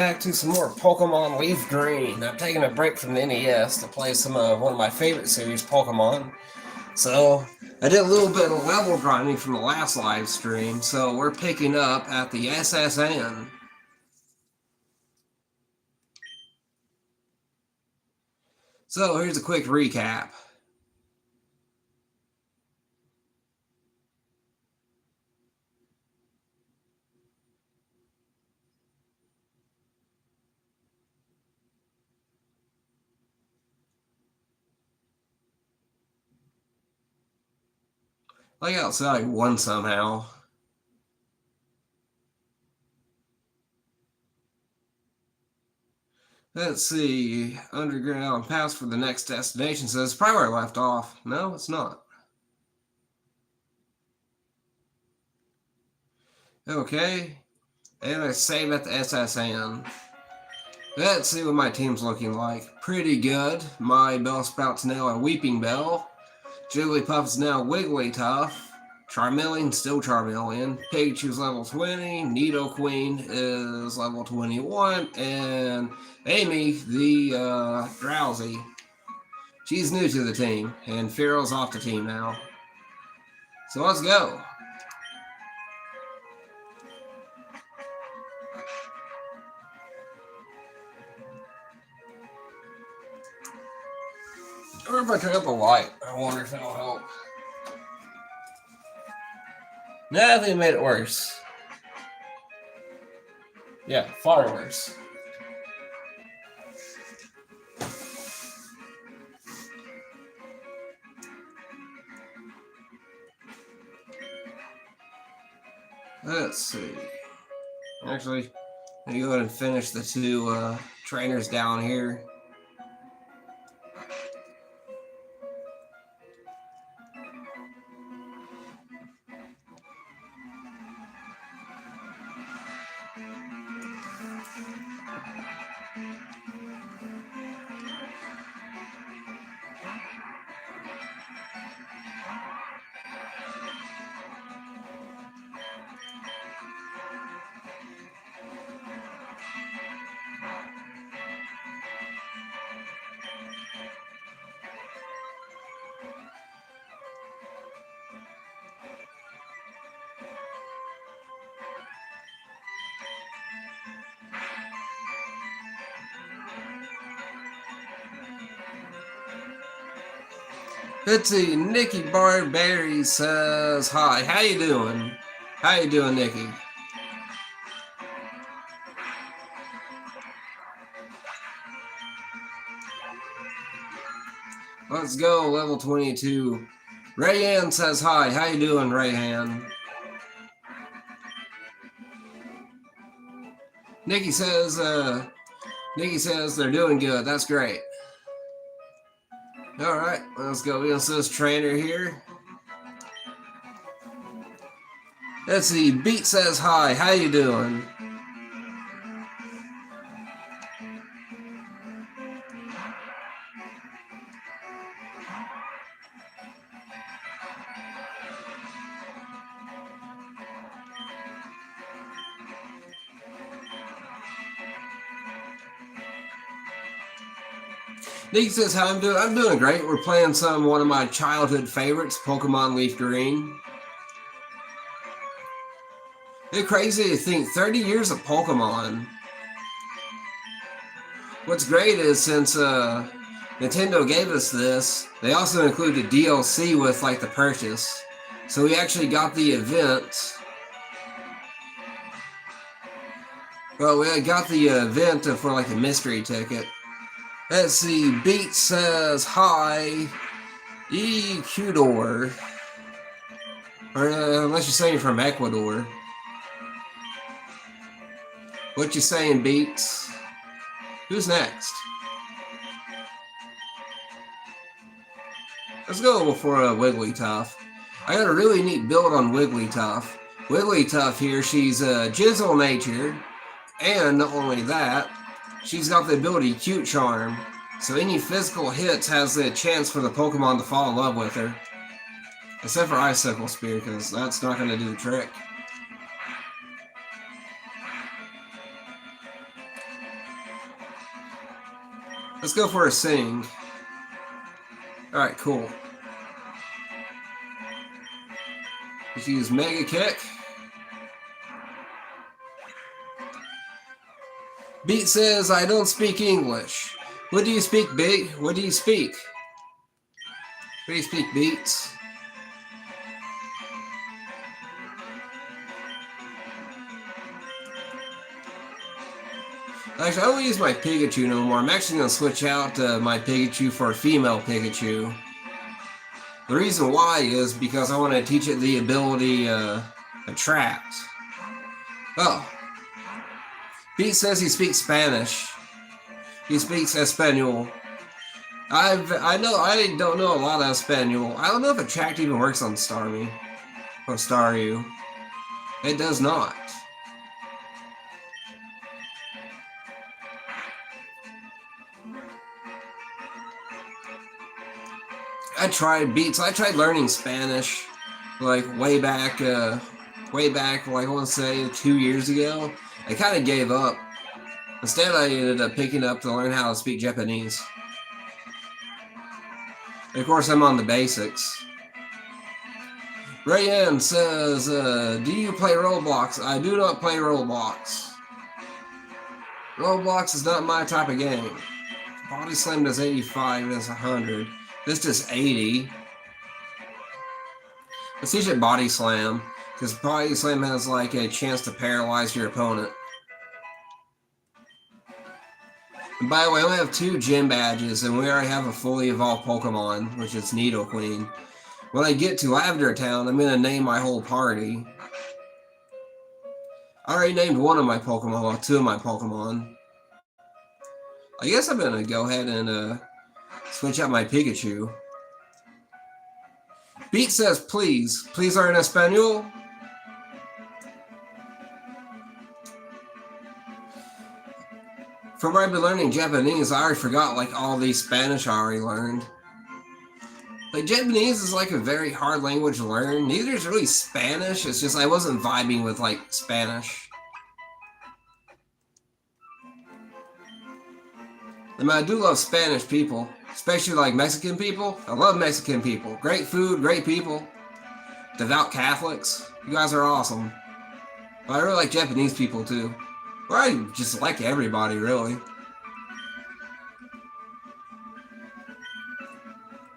Back to some more Pokemon Leaf Green. I'm taking a break from the NES to play some one of my favorite series, Pokemon. So I did a little bit of level grinding from the last live stream, so we're picking up at the SSN. So here's a quick recap. I got I won somehow. Let's see. Underground pass for the next destination says probably where I left off. No, it's not. Okay. And I save at the SSN. Let's see what my team's looking like. Pretty good. My Bellsprout's now a Weepinbell. Jigglypuff is now Wigglytuff. Charmeleon, still Charmeleon. Pikachu's level 20. Nidoqueen is level 21. And Amy, the Drowsy, she's new to the team. And Fearow's off the team now. So let's go. Or if I turn up a light, I wonder if that'll help. Nah, I think it made it worse. Yeah, far worse. Let's see. Actually, I'm going to go ahead and finish the two trainers down here. Let's see, Nikki Barberry says hi. How you doing? How you doing, Nikki? Let's go, level 22. Rayanne says hi. How you doing, Rayanne? Nikki says they're doing good. That's great. All right, let's go. We also this trainer here. Let's see. Beat says hi. How you doing? Nikki says how I'm doing. I'm doing great. We're playing one of my childhood favorites, Pokemon Leaf Green. It's crazy to think 30 years of Pokemon. What's great is since Nintendo gave us this, they also included DLC with like the purchase. So we actually got the event. Well, we got the event for like a mystery ticket. Let's see, Beat says hi, Ecuador. Or unless you're saying from Ecuador. What you saying, Beats? Who's next? Let's go before Wigglytuff. I got a really neat build on Wigglytuff. Wigglytuff here, she's gentle nature, and not only that, she's got the ability Cute Charm. So any physical hits has the chance for the Pokemon to fall in love with her. Except for Icicle Spear, because that's not going to do the trick. Let's go for a sing. Alright, cool. Let's use Mega Kick. Beat says, I don't speak English. What do you speak, Beat? What do you speak? What do you speak, Beats? Actually, I don't use my Pikachu no more. I'm actually going to switch out my Pikachu for a female Pikachu. The reason why is because I want to teach it the ability Attract. Oh. Pete says he speaks Spanish. He speaks Espanol. I don't know a lot of Espanol. I don't know if Attract even works on Starmie or Staryu. It does not. I tried learning Spanish, like way back, like I want to say 2 years ago. I kind of gave up. Instead, I ended up picking up to learn how to speak Japanese. And of course, I'm on the basics. Rayan says, do you play Roblox? I do not play Roblox. Roblox is not my type of game. Body Slam does 85 and it's 100. This does 80. Let's teach it Body Slam, because Body Slam has like a chance to paralyze your opponent. And by the way, I only have 2 gym badges, and we already have a fully evolved Pokemon, which is Nidoqueen. When I get to Lavender Town, I'm going to name my whole party. I already named one of my Pokemon, well, 2 of my Pokemon. I guess I'm going to go ahead and switch out my Pikachu. Beat says, please. Please are in Espanol. From where I've been learning Japanese, I already forgot like all these Spanish I already learned. Like Japanese is like a very hard language to learn. Neither is really Spanish. It's just I wasn't vibing with like Spanish. I mean, I do love Spanish people. Especially like Mexican people. I love Mexican people. Great food, great people. Devout Catholics. You guys are awesome. But I really like Japanese people too. Or I just like everybody, really.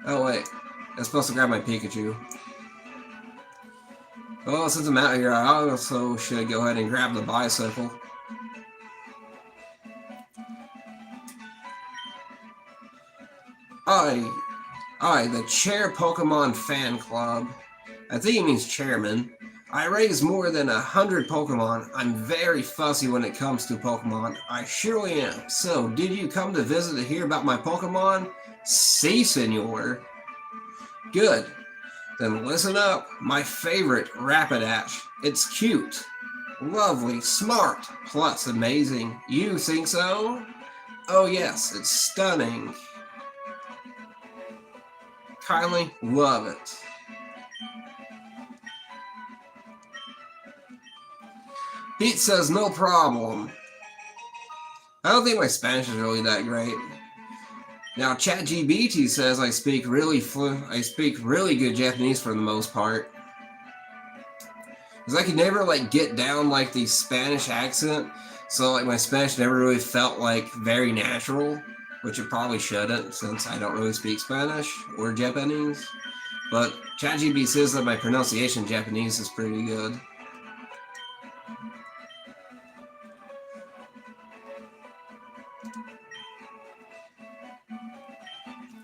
Oh wait, I'm supposed to grab my Pikachu. Well, since I'm out here, I also should go ahead and grab the bicycle. The Chair Pokemon Fan Club. I think he means chairman. I raise more than 100 Pokemon. I'm very fussy when it comes to Pokemon. I surely am. So, did you come to visit to hear about my Pokemon? Si, senor. Good. Then listen up. My favorite, Rapidash. It's cute, lovely, smart, plus amazing. You think so? Oh yes, it's stunning. Kindly love it. Pete says no problem. I don't think my Spanish is really that great. Now ChatGPT says I speak really good Japanese for the most part. Because I could never like get down like the Spanish accent, so like my Spanish never really felt like very natural, which it probably shouldn't since I don't really speak Spanish or Japanese. But ChatGPT says that my pronunciation in Japanese is pretty good.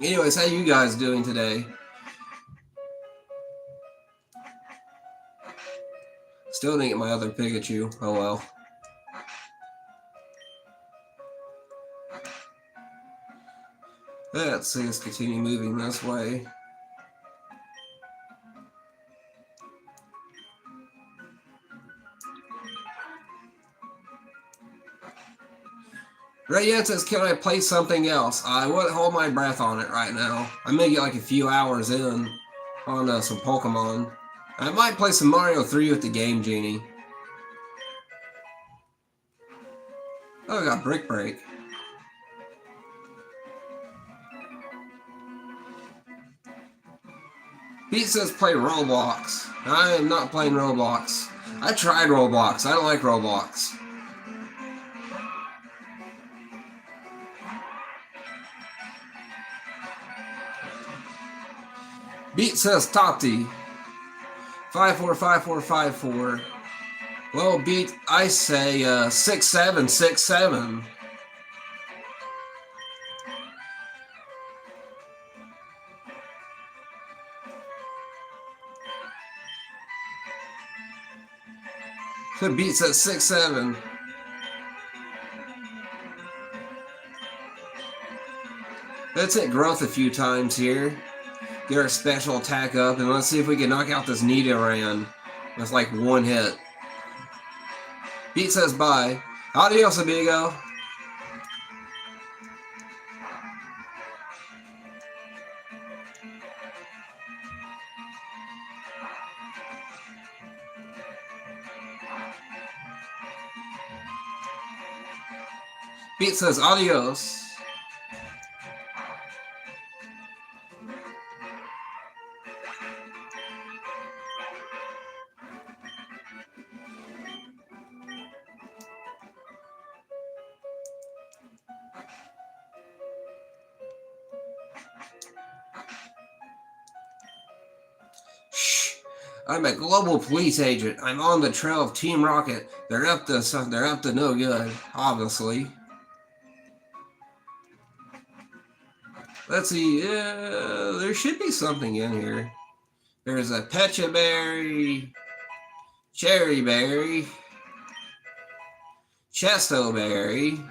Anyways, how you guys doing today? Still didn't get my other Pikachu. Oh well. Let's see, let's continue moving this way. Rayan says, can I play something else? I wouldn't hold my breath on it right now. I may get like a few hours in on some Pokemon. I might play some Mario 3 with the Game Genie. Oh, I got Brick Break. Pete says play Roblox. I am not playing Roblox. I tried Roblox. I don't like Roblox. Beat says Tati. 545454. Well, Beat, I say 6767. So Beat says 67. Let's hit growth a few times here. Get our special attack up, and let's see if we can knock out this Nidoran with like one hit. Pete says bye. Adios, amigo. Pete says adios. I'm a global police agent. I'm on the trail of Team Rocket. They're up to no good, obviously. Let's see. There should be something in here. There's a Pecha Berry, Cherry Berry, Chesto Berry,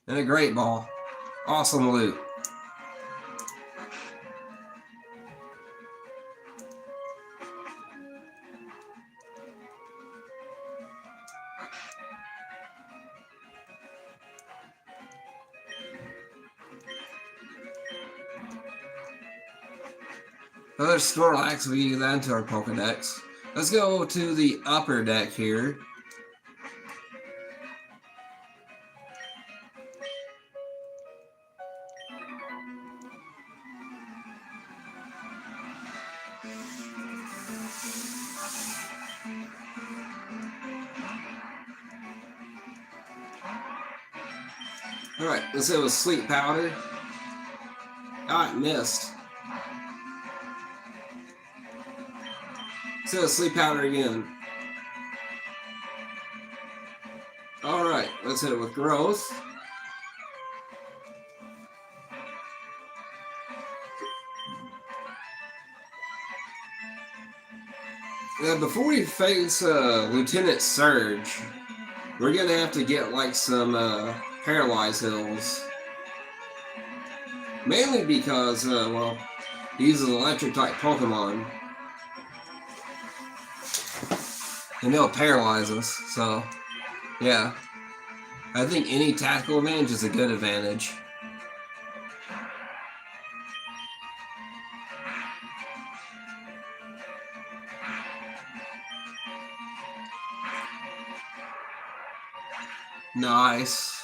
and a Great Ball. Awesome loot. Another Snorlax, we get that into our Pokedex. Let's go to the upper deck here. Alright, let's go with Sleep Powder. Ah, it missed. So Sleep Powder again. Alright, let's hit it with Growth. Now, before we face Lieutenant Surge, we're gonna have to get like some Paralyze Hills. Mainly because, well, he's an electric type Pokemon. And they'll paralyze us, so yeah. I think any tactical advantage is a good advantage. Nice.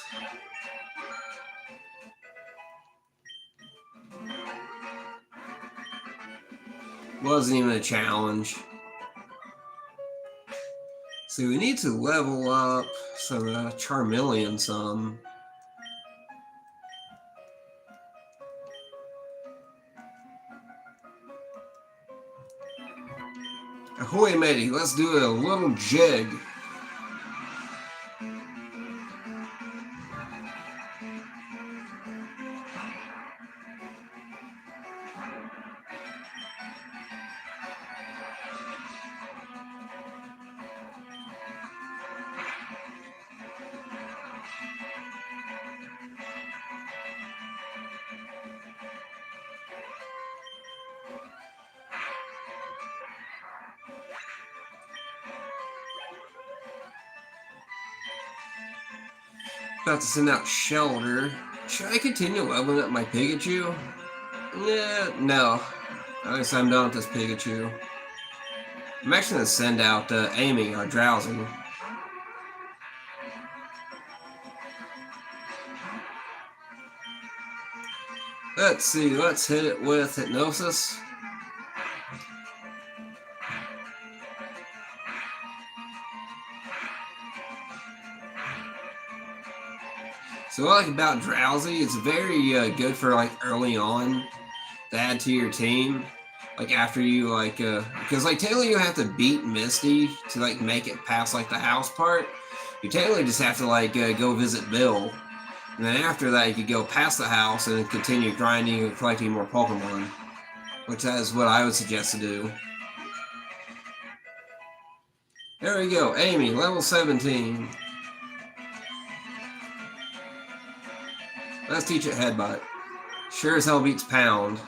Wasn't even a challenge. See, we need to level up some Charmeleon some. Ahoy matey, let's do a little jig. About to send out Shelter. Should I continue leveling up my Pikachu? Yeah, no. I guess I'm done with this Pikachu. I'm actually going to send out Amy, our Drowsy. Let's see, let's hit it with Hypnosis. So what I like about Drowsy, it's very good for like early on to add to your team. Like after you like, because like technically you have to beat Misty to like make it past like the house part. You technically just have to like go visit Bill. And then after that you could go past the house and then continue grinding and collecting more Pokemon. Which is what I would suggest to do. There we go, Amy, level 17. Let's teach it Headbutt. Sure as hell beats Pound.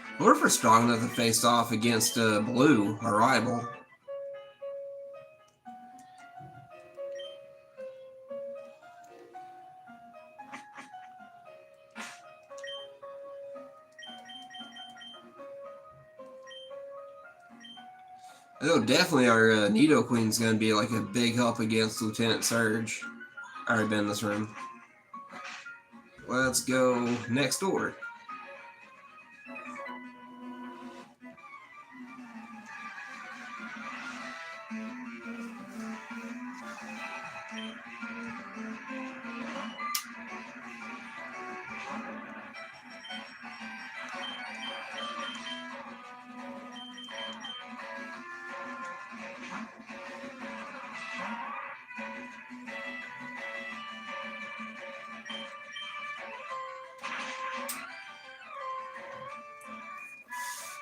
I wonder if we're strong enough to face off against Blue, our rival. I know definitely our Nidoqueen's going to be like a big help against Lieutenant Surge. I already been in this room. Let's go next door.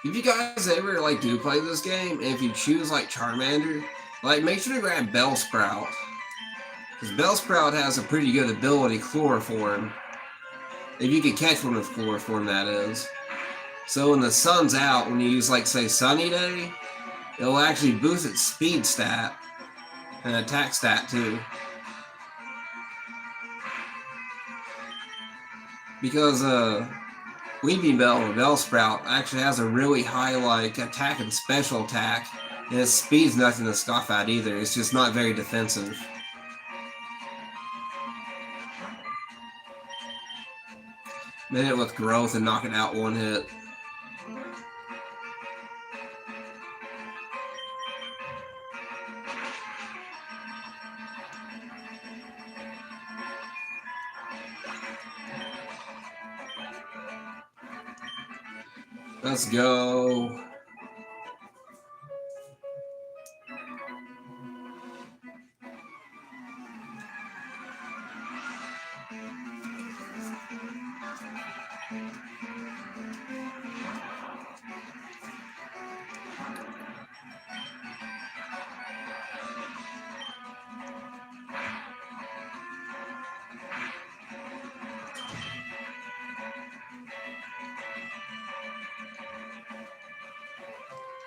If you guys ever like do play this game, and if you choose like Charmander, like make sure to grab Bellsprout. Because Bellsprout has a pretty good ability, Chloroform. If you can catch one with Chloroform, that is. So when the sun's out, when you use like say Sunny Day, it'll actually boost its speed stat and attack stat too. Because Weeping Bell or Bellsprout actually has a really high like attack and special attack, and its speed's nothing to scoff at either. It's just not very defensive. Hit it with Growth and knock it out one hit. Let's go.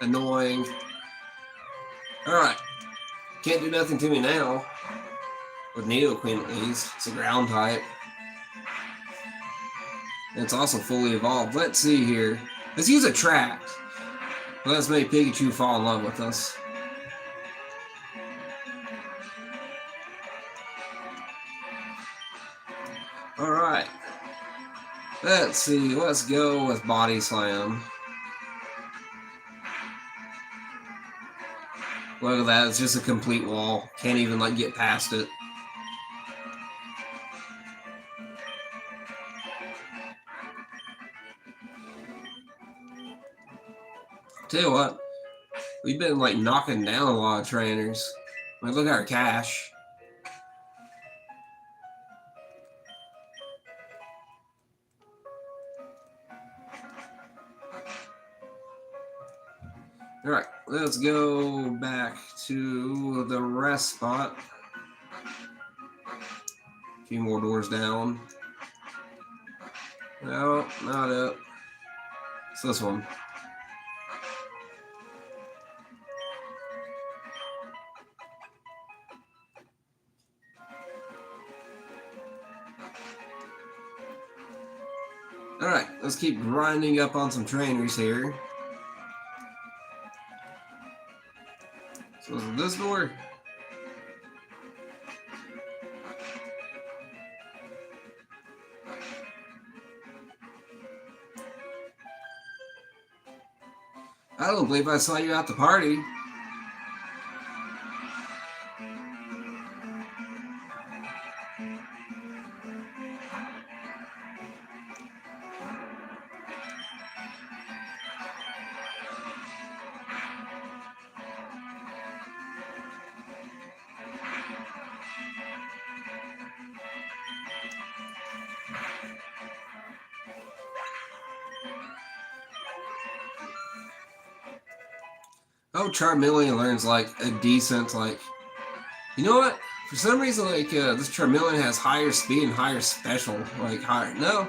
Annoying. Alright. Can't do nothing to me now. With Nidoqueen at least. It's a ground type. And it's also fully evolved. Let's see here. Let's use Attract. Let's make Pikachu fall in love with us. Alright. Let's see. Let's go with Body Slam. Look at that, it's just a complete wall. Can't even like get past it. Tell you what, we've been like knocking down a lot of trainers. I mean, look at our cash. Alright, let's go back to the rest spot. A few more doors down. No, not up. It's this one. Alright, let's keep grinding up on some trainers here. So is it this door? I don't believe I saw you at the party. Oh, Charmeleon learns like a decent, like, you know what? For some reason, like, this Charmeleon has higher speed and higher special, like, higher, no,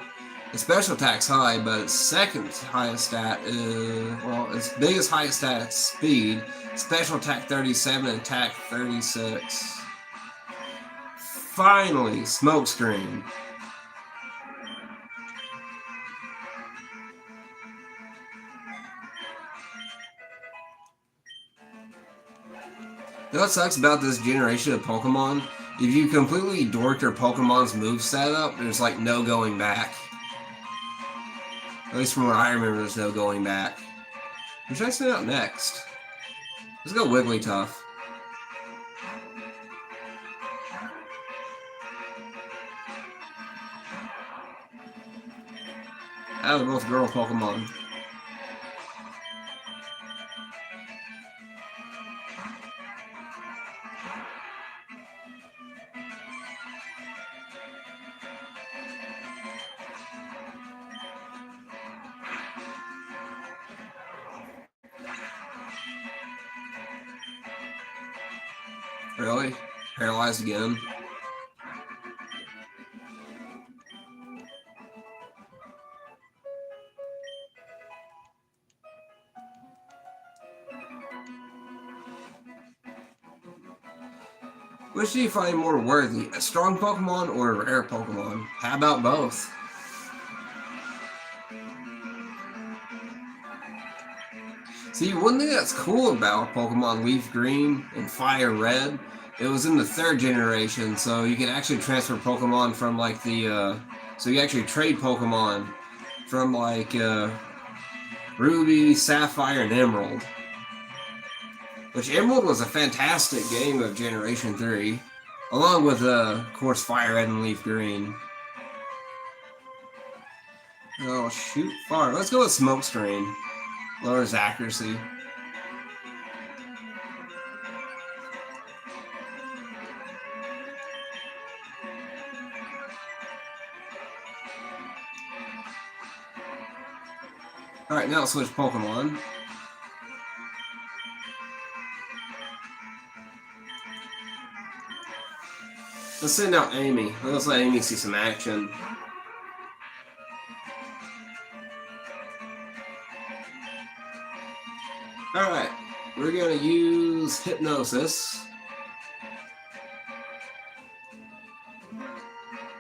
its special attack's high, but its second highest stat is, well, its biggest highest stat is speed, special attack 37, and attack 36. Finally, Smokescreen. You know what sucks about this generation of Pokemon? If you completely dork your Pokemon's move setup, there's like no going back. At least from what I remember, there's no going back. Who should I send out next? Let's go Wigglytuff. They're both girl Pokemon. Really? Paralyzed again? Which do you find more worthy, a strong Pokemon or a rare Pokemon? How about both? See, one thing that's cool about Pokemon Leaf Green and Fire Red, it was in the third generation, so you can actually transfer Pokemon from like the, so you actually trade Pokemon from like Ruby, Sapphire, and Emerald. Which Emerald was a fantastic game of Generation 3, along with, of course, Fire Red and Leaf Green. Oh, shoot, far. Let's go with Smokescreen. Lowers accuracy. Alright, now let's switch Pokemon. Let's send out Amy. Let's let Amy see some action. Alright, we're going to use Hypnosis.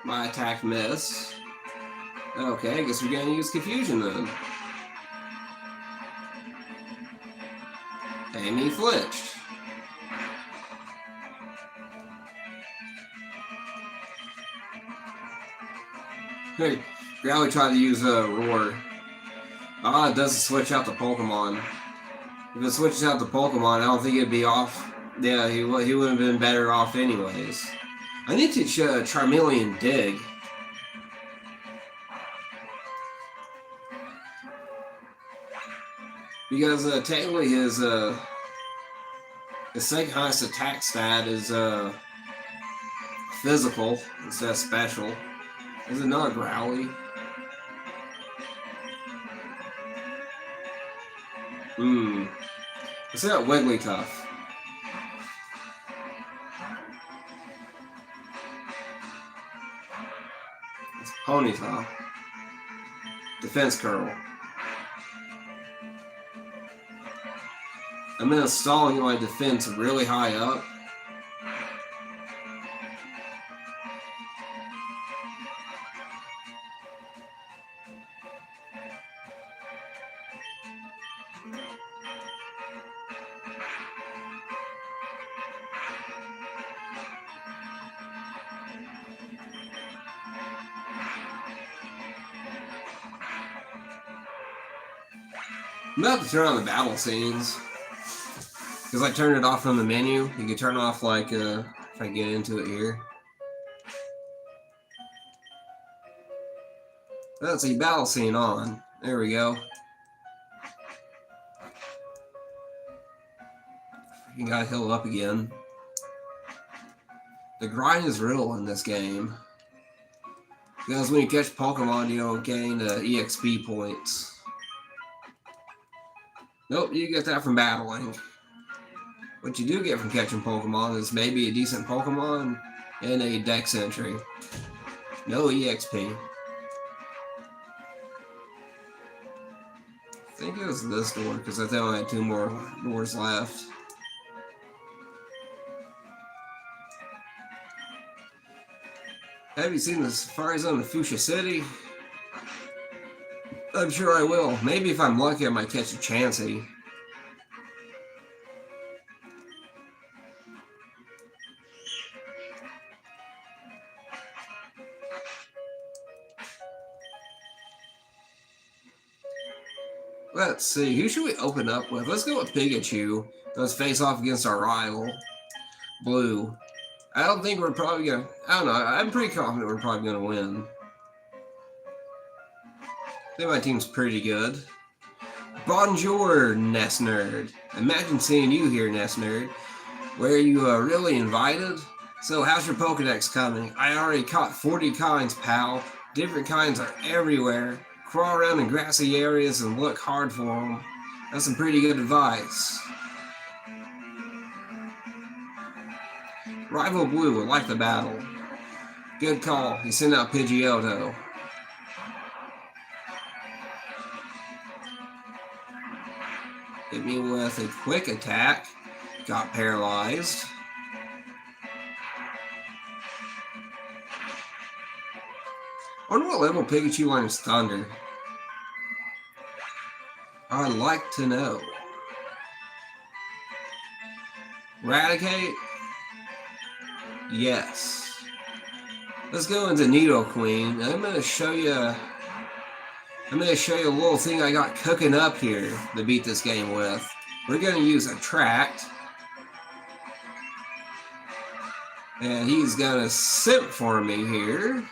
My attack miss. Okay, I guess we're going to use Confusion then. Amy flinched. Hey, Growly tried to use a Roar. Ah, it doesn't switch out the Pokemon. If it switches out the Pokemon, I don't think it'd be off. Yeah, he would have been better off anyways. I need to Charmeleon Dig. Because technically his second highest attack stat is physical instead of special. Is it not Growly? Let's see that Wigglytuff. It's Ponyta. Defense Curl. I'm installing my defense really high up. I'm about to turn on the battle scenes. Because I turned it off from the menu. You can turn off, like, if I get into it here. Let's see, battle scene on. There we go. You gotta heal up again. The grind is real in this game. Because when you catch Pokemon, you don't gain EXP points. Nope, you get that from battling. What you do get from catching Pokemon is maybe a decent Pokemon and a Dex entry. No EXP. I think it was this door, because I think I had 2 more doors left. Have you seen the Safari Zone in Fuchsia City? I'm sure I will. Maybe if I'm lucky, I might catch a Chansey. Let's see, who should we open up with? Let's go with Pikachu. Let's face off against our rival, Blue. I don't think we're probably gonna, I don't know, I'm pretty confident we're probably gonna win. I think my team's pretty good. Bonjour, Nest Nerd. Imagine seeing you here, Nest Nerd. Were you really invited? So how's your Pokedex coming? I already caught 40 kinds, pal. Different kinds are everywhere. Crawl around in grassy areas and look hard for them. That's some pretty good advice. Rival Blue would like the battle. Good call. He sent out Pidgeotto. Hit me with a quick attack. Got paralyzed. I wonder what level Pikachu learns Thunder. I'd like to know. Eradicate? Yes. Let's go into Nidoqueen. I'm gonna show you a little thing I got cooking up here to beat this game with. We're gonna use Attract. And he's gonna simp for me here.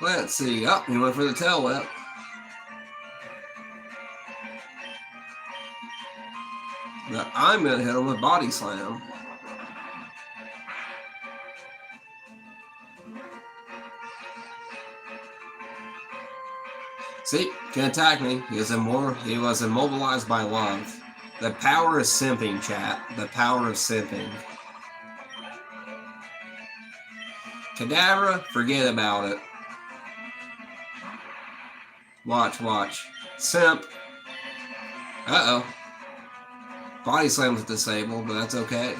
Let's see. Oh, he went for the Tail Whip. But I'm going to hit him with Body Slam. See, can attack me. He was immobilized by love. The power of simping, chat. The power of simping. Kadabra, forget about it. Watch, watch. Simp. Uh-oh. Body Slam's disabled, but that's okay.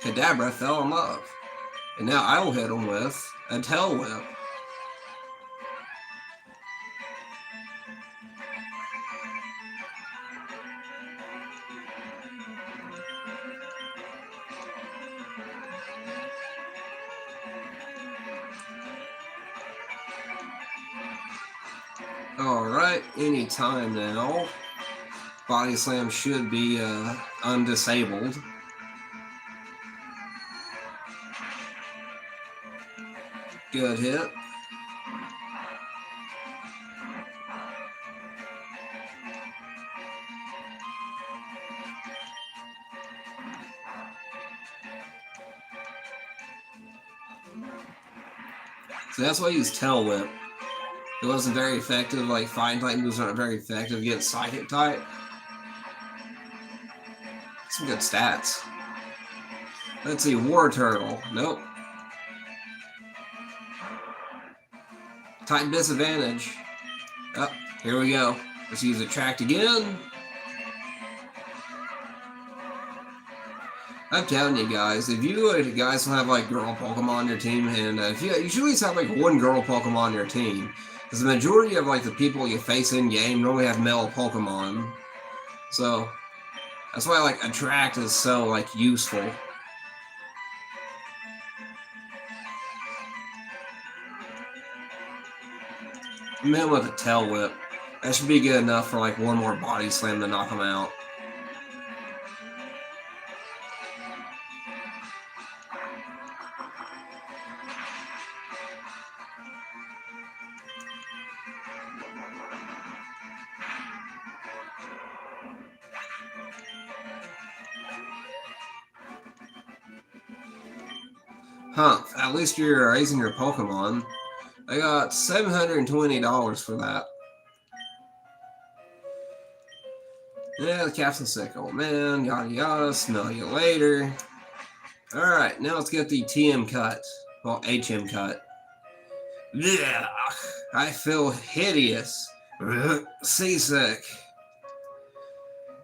Kadabra fell in love. And now I will hit him with a Tail Whip. Alright, anytime now. Body Slam should be undisabled. Good hit. So that's why I use Tail Whip. It wasn't very effective, like Fire type moves aren't very effective against Psychic type. Some good stats. Let's see, War Turtle. Nope. Type disadvantage. Oh, here we go. Let's use Attract again. I'm telling you guys, if you guys don't have like girl Pokemon on your team, and if you should at least have like one girl Pokemon on your team, because the majority of like the people you face in game normally have male Pokemon. So That's why like attract is so like useful. I'm in with a tail whip. That should be good enough for like one more body slam to knock him out. Huh, at least you're raising your Pokemon. I got $720 for that. Yeah, the Captain Sick, old man, yada yada, smell you later. Alright, now let's get the TM cut. Well, HM cut. Yeah, I feel hideous. Seasick.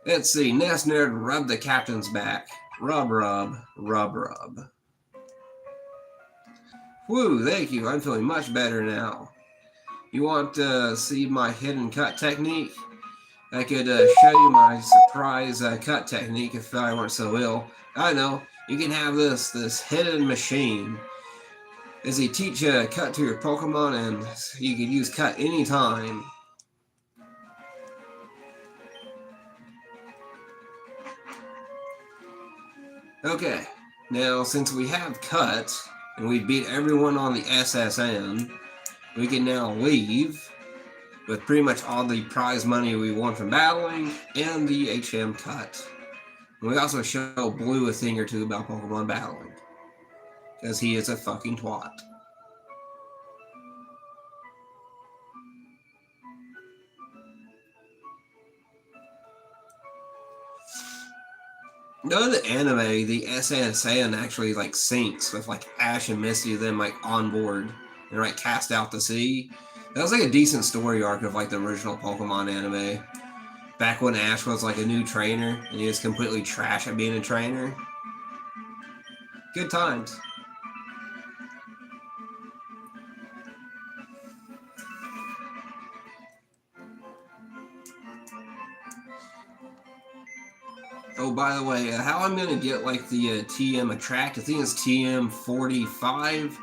Let's see, Nest Nerd rub the captain's back. Rub, rub, rub, rub. Woo, thank you, I'm feeling much better now. You want to see my hidden cut technique? I could show you my surprise cut technique if I weren't so ill. I know, you can have this hidden machine. As he teach you cut to your Pokemon, and you can use cut anytime. Okay, now since we have cut, and we beat everyone on the SSN, we can now leave with pretty much all the prize money we won from battling and the HM cut. And we also show Blue a thing or two about Pokemon battling, because he is a fucking twat. No, in the anime, the SSN actually like sinks with like Ash and Misty then like on board and like cast out to sea. That was like a decent story arc of like the original Pokemon anime. Back when Ash was like a new trainer and he was completely trash at being a trainer. Good times. Oh, by the way, how I'm gonna get like the TM attract? I think it's TM 45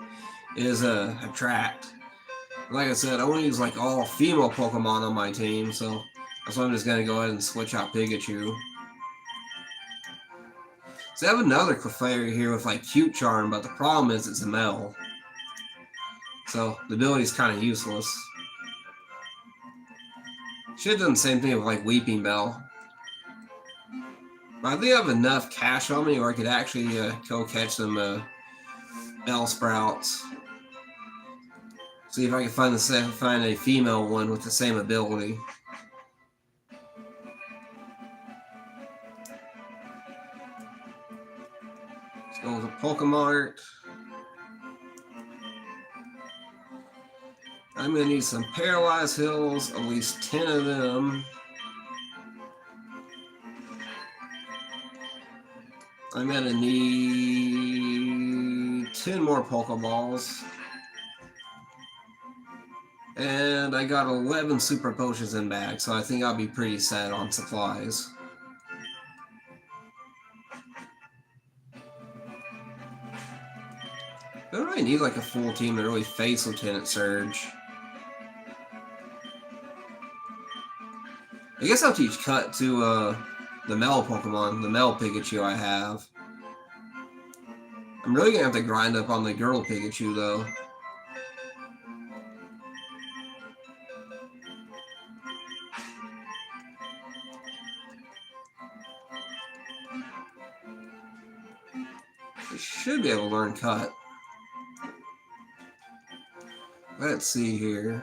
is attract. Like I said, I want to use like all female Pokemon on my team, so that's why I'm just gonna go ahead and switch out Pikachu. So I have another Clefairy here with like Cute Charm, but the problem is it's a male. So the ability is kind of useless. Should have done the same thing with like Weeping Bell. But I think I have enough cash on me where I could actually go catch some Bellsprouts. See if I can find a female one with the same ability. Let's go with a Pokemart. I'm going to need some Paralyzed Hills, at least 10 of them. I'm going to need 10 more Pokeballs. And I got 11 Super Potions in bag, so I think I'll be pretty set on supplies. I don't really need like a full team to really face Lieutenant Surge. I guess I'll teach Cut to the male Pokemon, the male Pikachu I have. I'm really gonna have to grind up on the girl Pikachu though. I should be able to learn Cut. Let's see here.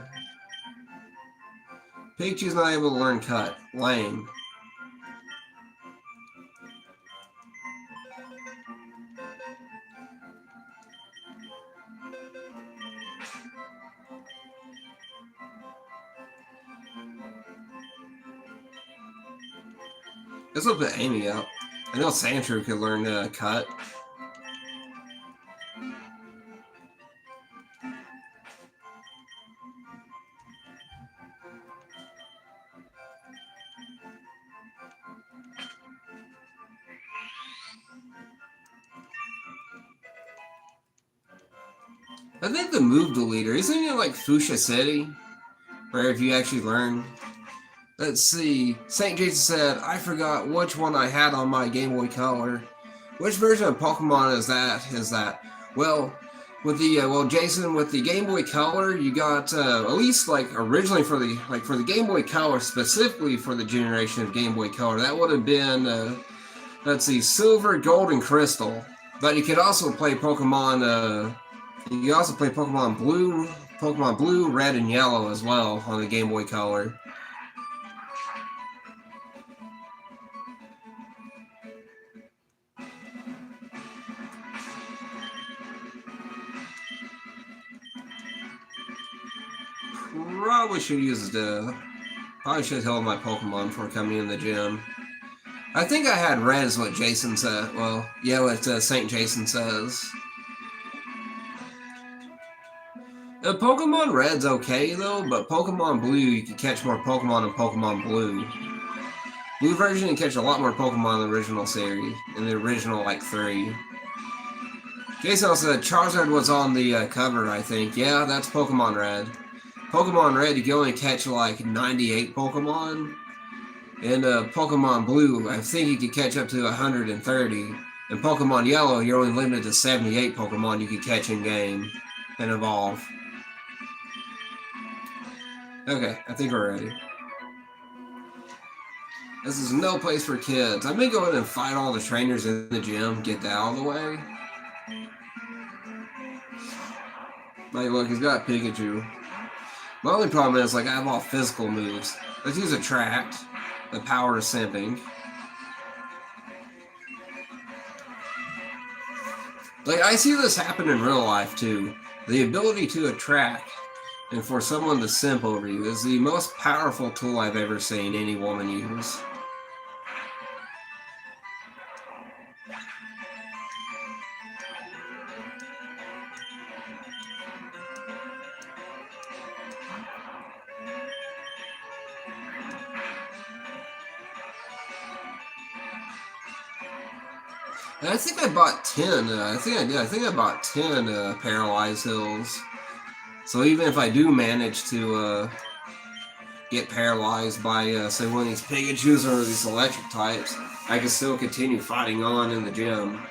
Pikachu's not able to learn Cut. Lame. This will put Amy up. I know Sandshrew could learn Cut. I think the move deleter, isn't it like Fuchsia City? Where if you actually learn. Let's see. St. Jason said, I forgot which one I had on my Game Boy Color. Which version of Pokemon is that? Well, with the Jason, with the Game Boy Color, you got at least like originally for the Game Boy Color, specifically for the generation of Game Boy Color, that would have been let's see, Silver, Gold, and Crystal. But you could also play Pokemon. You can also play Pokemon Blue, Red, and Yellow as well on the Game Boy Color. Probably should have held my Pokemon before coming in the gym. I think I had Red is what Jason said. Well, yeah, what St. Jason says. Pokemon Red's okay though, but Pokemon Blue, you can catch more Pokemon in Pokemon Blue. Blue version, you catch a lot more Pokemon in the original series, in the original like 3. Jason also said Charizard was on the cover, I think. Yeah, that's Pokemon Red. Pokemon Red, you can only catch like 98 Pokemon. In Pokemon Blue, I think you could catch up to 130. In Pokemon Yellow, you're only limited to 78 Pokemon you can catch in game and evolve. Okay, I think we're ready. This is no place for kids. I may go ahead and fight all the trainers in the gym, get that out of the way. Like, look, he's got Pikachu. My only problem is, like, I have all physical moves. Let's use Attract, the power of simping. Like, I see this happen in real life, too. The ability to attract and for someone to simp over you is the most powerful tool I've ever seen any woman use. And I think I bought 10. I think I did. I think I bought 10 Paralyzed Hills. So even if I do manage to get paralyzed by, say, one of these Pikachus or these electric types, I can still continue fighting on in the gym.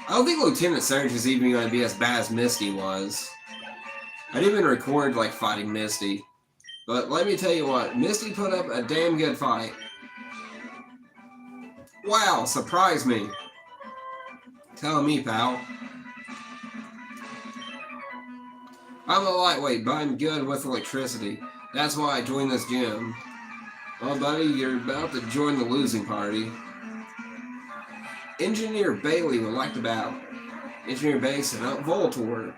I don't think Lieutenant Surge is even going to be as bad as Misty was. I didn't even record, like, fighting Misty. But let me tell you what, Misty put up a damn good fight. Wow, surprise me. Tell me, pal. I'm a lightweight, but I'm good with electricity. That's why I joined this gym. Well, buddy, you're about to join the losing party. Engineer Bailey would like to battle. Engineer Bailey sent out Voltorb.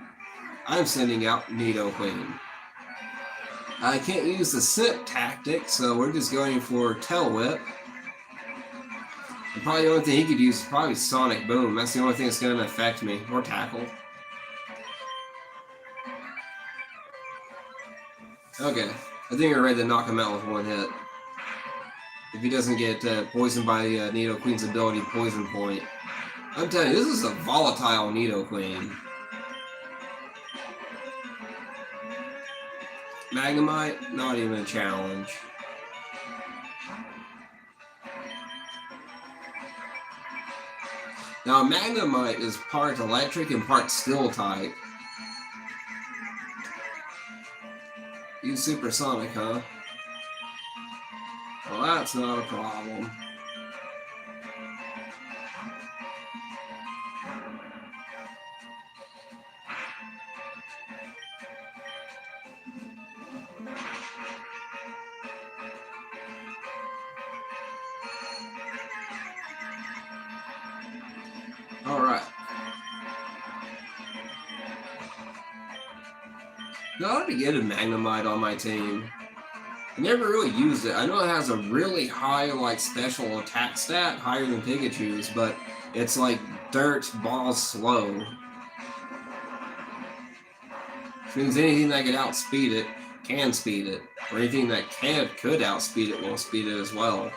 I'm sending out Nidoqueen. I can't use the scent tactic, so we're just going for Tail Whip. And probably the only thing he could use is probably Sonic Boom. That's the only thing that's going to affect me. Or Tackle. Okay, I think we're ready to knock him out with one hit. If he doesn't get poisoned by Nidoqueen's ability Poison Point. I'm telling you, this is a volatile Nidoqueen. Magnemite, not even a challenge. Now, Magnemite is part electric and part steel type. Use Supersonic, huh? Well, that's not a problem. Alright. Now to get a Magnemite on my team. I never really used it. I know it has a really high, like, special attack stat, higher than Pikachu's, but it's like dirt ball slow. Which means anything that could outspeed it can speed it. Or anything that could outspeed it will speed it as well.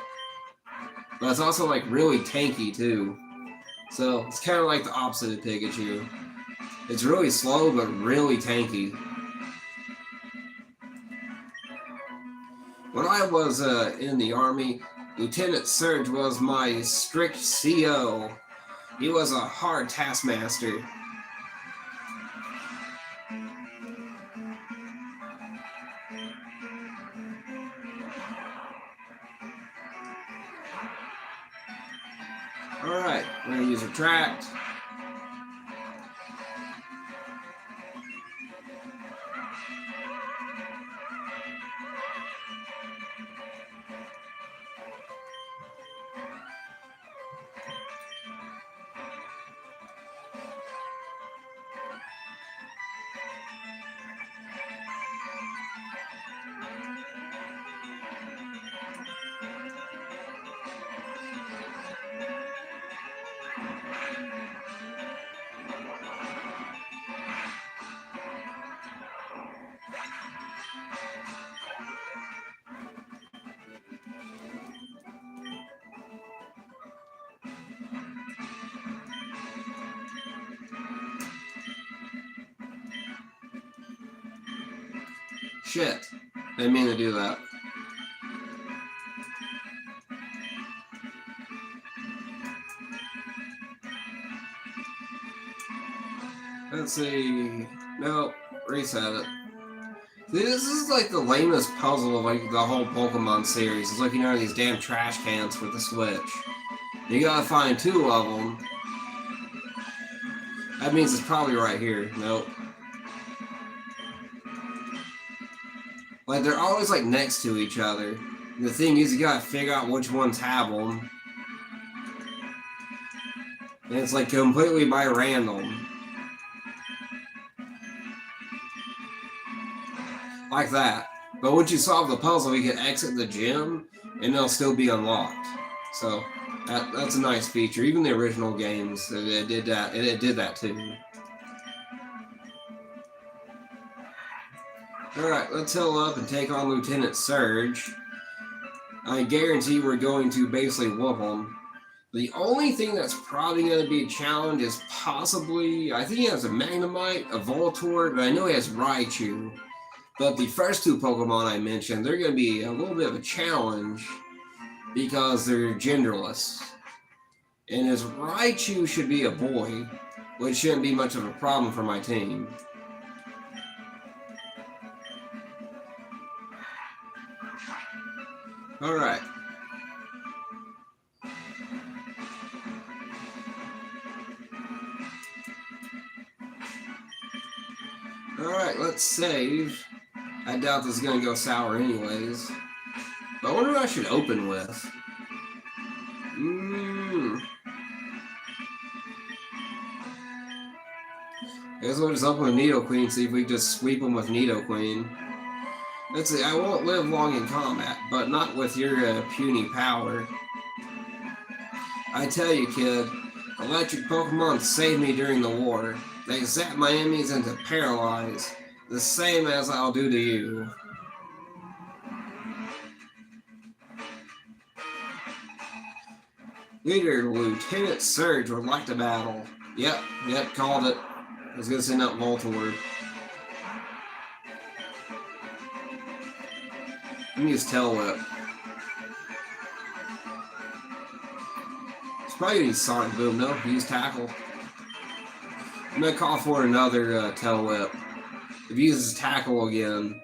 But it's also, like, really tanky too. So it's kind of like the opposite of Pikachu. It's really slow, but really tanky. When I was in the Army, Lieutenant Surge was my strict CO. He was a hard taskmaster. Alright, we're going to use Retract. Shit, didn't mean to do that. Let's see. Nope, reset it. This is like the lamest puzzle of like the whole Pokemon series. It's looking under these damn trash cans for the Switch. You gotta find 2 of them. That means it's probably right here. Nope. Like, they're always, like, next to each other. And the thing is, you gotta figure out which ones have them. And it's, like, completely by random. Like that. But once you solve the puzzle, you can exit the gym, and they'll still be unlocked. So, that's a nice feature. Even the original games, it did that. It did that, too. Alright, let's heal up and take on Lieutenant Surge. I guarantee we're going to basically whoop him. The only thing that's probably going to be a challenge is possibly, I think he has a Magnemite, a Voltorb, but I know he has Raichu. But the first 2 Pokemon I mentioned, they're going to be a little bit of a challenge because they're genderless. And his Raichu should be a boy, which shouldn't be much of a problem for my team. Alright. Alright, let's save. I doubt this is going to go sour anyways. But I wonder what I should open with. I guess we'll just open with Nidoqueen, see if we can just sweep them with Nidoqueen. Let's see, I won't live long in combat, but not with your puny power. I tell you, kid, electric Pokemon saved me during the war. They zap my enemies into paralyze, the same as I'll do to you. Leader, Lieutenant Surge would like to battle. Yep, called it. I was gonna send out Voltorb. I'm gonna use Tail Whip. It's probably gonna use Sonic Boom, no? Use Tackle. I'm gonna call for another Tail Whip. If he uses Tackle again,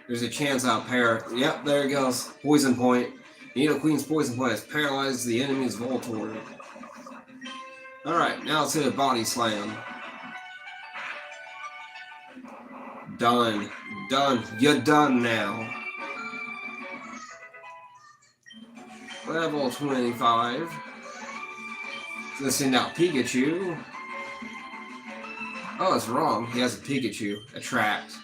there's a chance I'll Yep, there it goes. Poison Point. Nidoqueen's Poison Point has paralyzed the enemy's Voltorb. Alright, now let's hit a Body Slam. Done. You're done now. Level 25. Let's send out Pikachu. Oh, it's wrong. He has a Pikachu. Attract.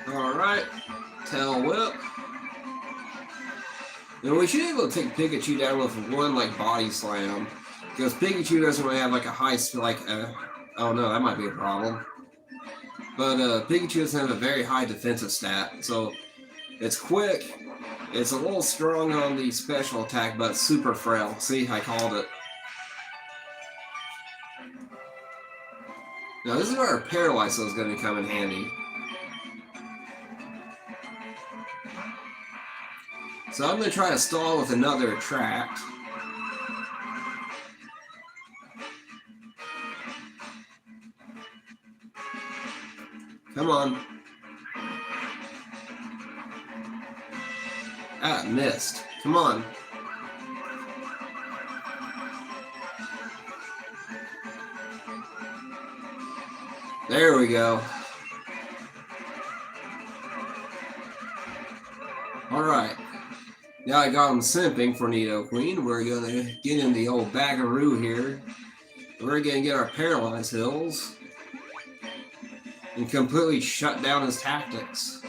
Alright, Tail Whip. And we should be able to take Pikachu down with one like Body Slam, because Pikachu doesn't really have like a high, like a Oh no, that might be a problem. But Pikachu doesn't have a very high defensive stat, so it's quick. It's a little strong on the special attack, but super frail. See, I called it. Now this is where Paralysis is going to come in handy. So I'm going to try to stall with another Attract. Come on. Ah, missed. Come on. There we go. Alright. Now I got him simping for Nidoqueen. We're going to get in the old Bagaroo here. We're going to get our Paralyze Hills. And completely shut down his tactics.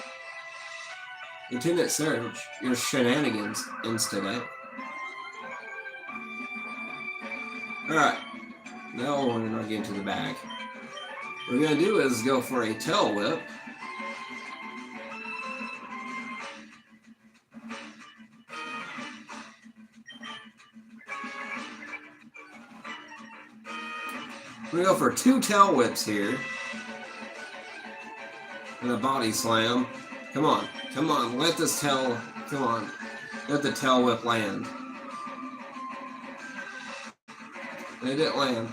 Lieutenant Surge, your shenanigans today. Alright. Now we're going to get into the bag. What we're going to do is go for a Tail Whip. We're going to go for 2 Tail Whips here. And a Body Slam. Come on. Come on. Let this tail... Come on. Let the Tail Whip land. It didn't land.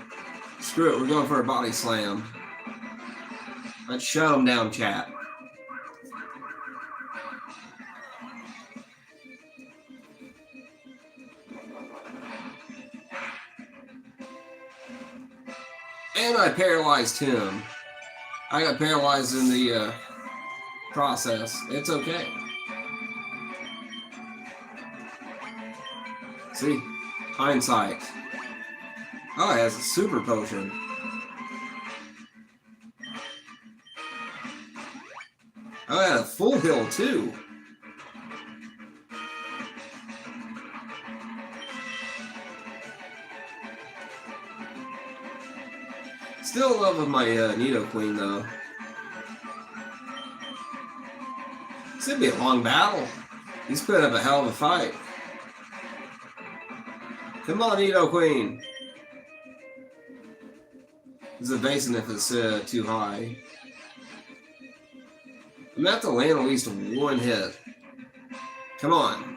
Screw it. We're going for a Body Slam. Let's shut them down, chat. And I paralyzed him. I got paralyzed in the process. It's okay. See? Hindsight. Oh, it has a super potion. Oh, it had a full heal too. Still in love with my Nidoqueen though. It's gonna be a long battle. He's putting up a hell of a fight. Come on, Nidoqueen. He's evasive if it's too high. I'm gonna have to land at least 1 hit. Come on.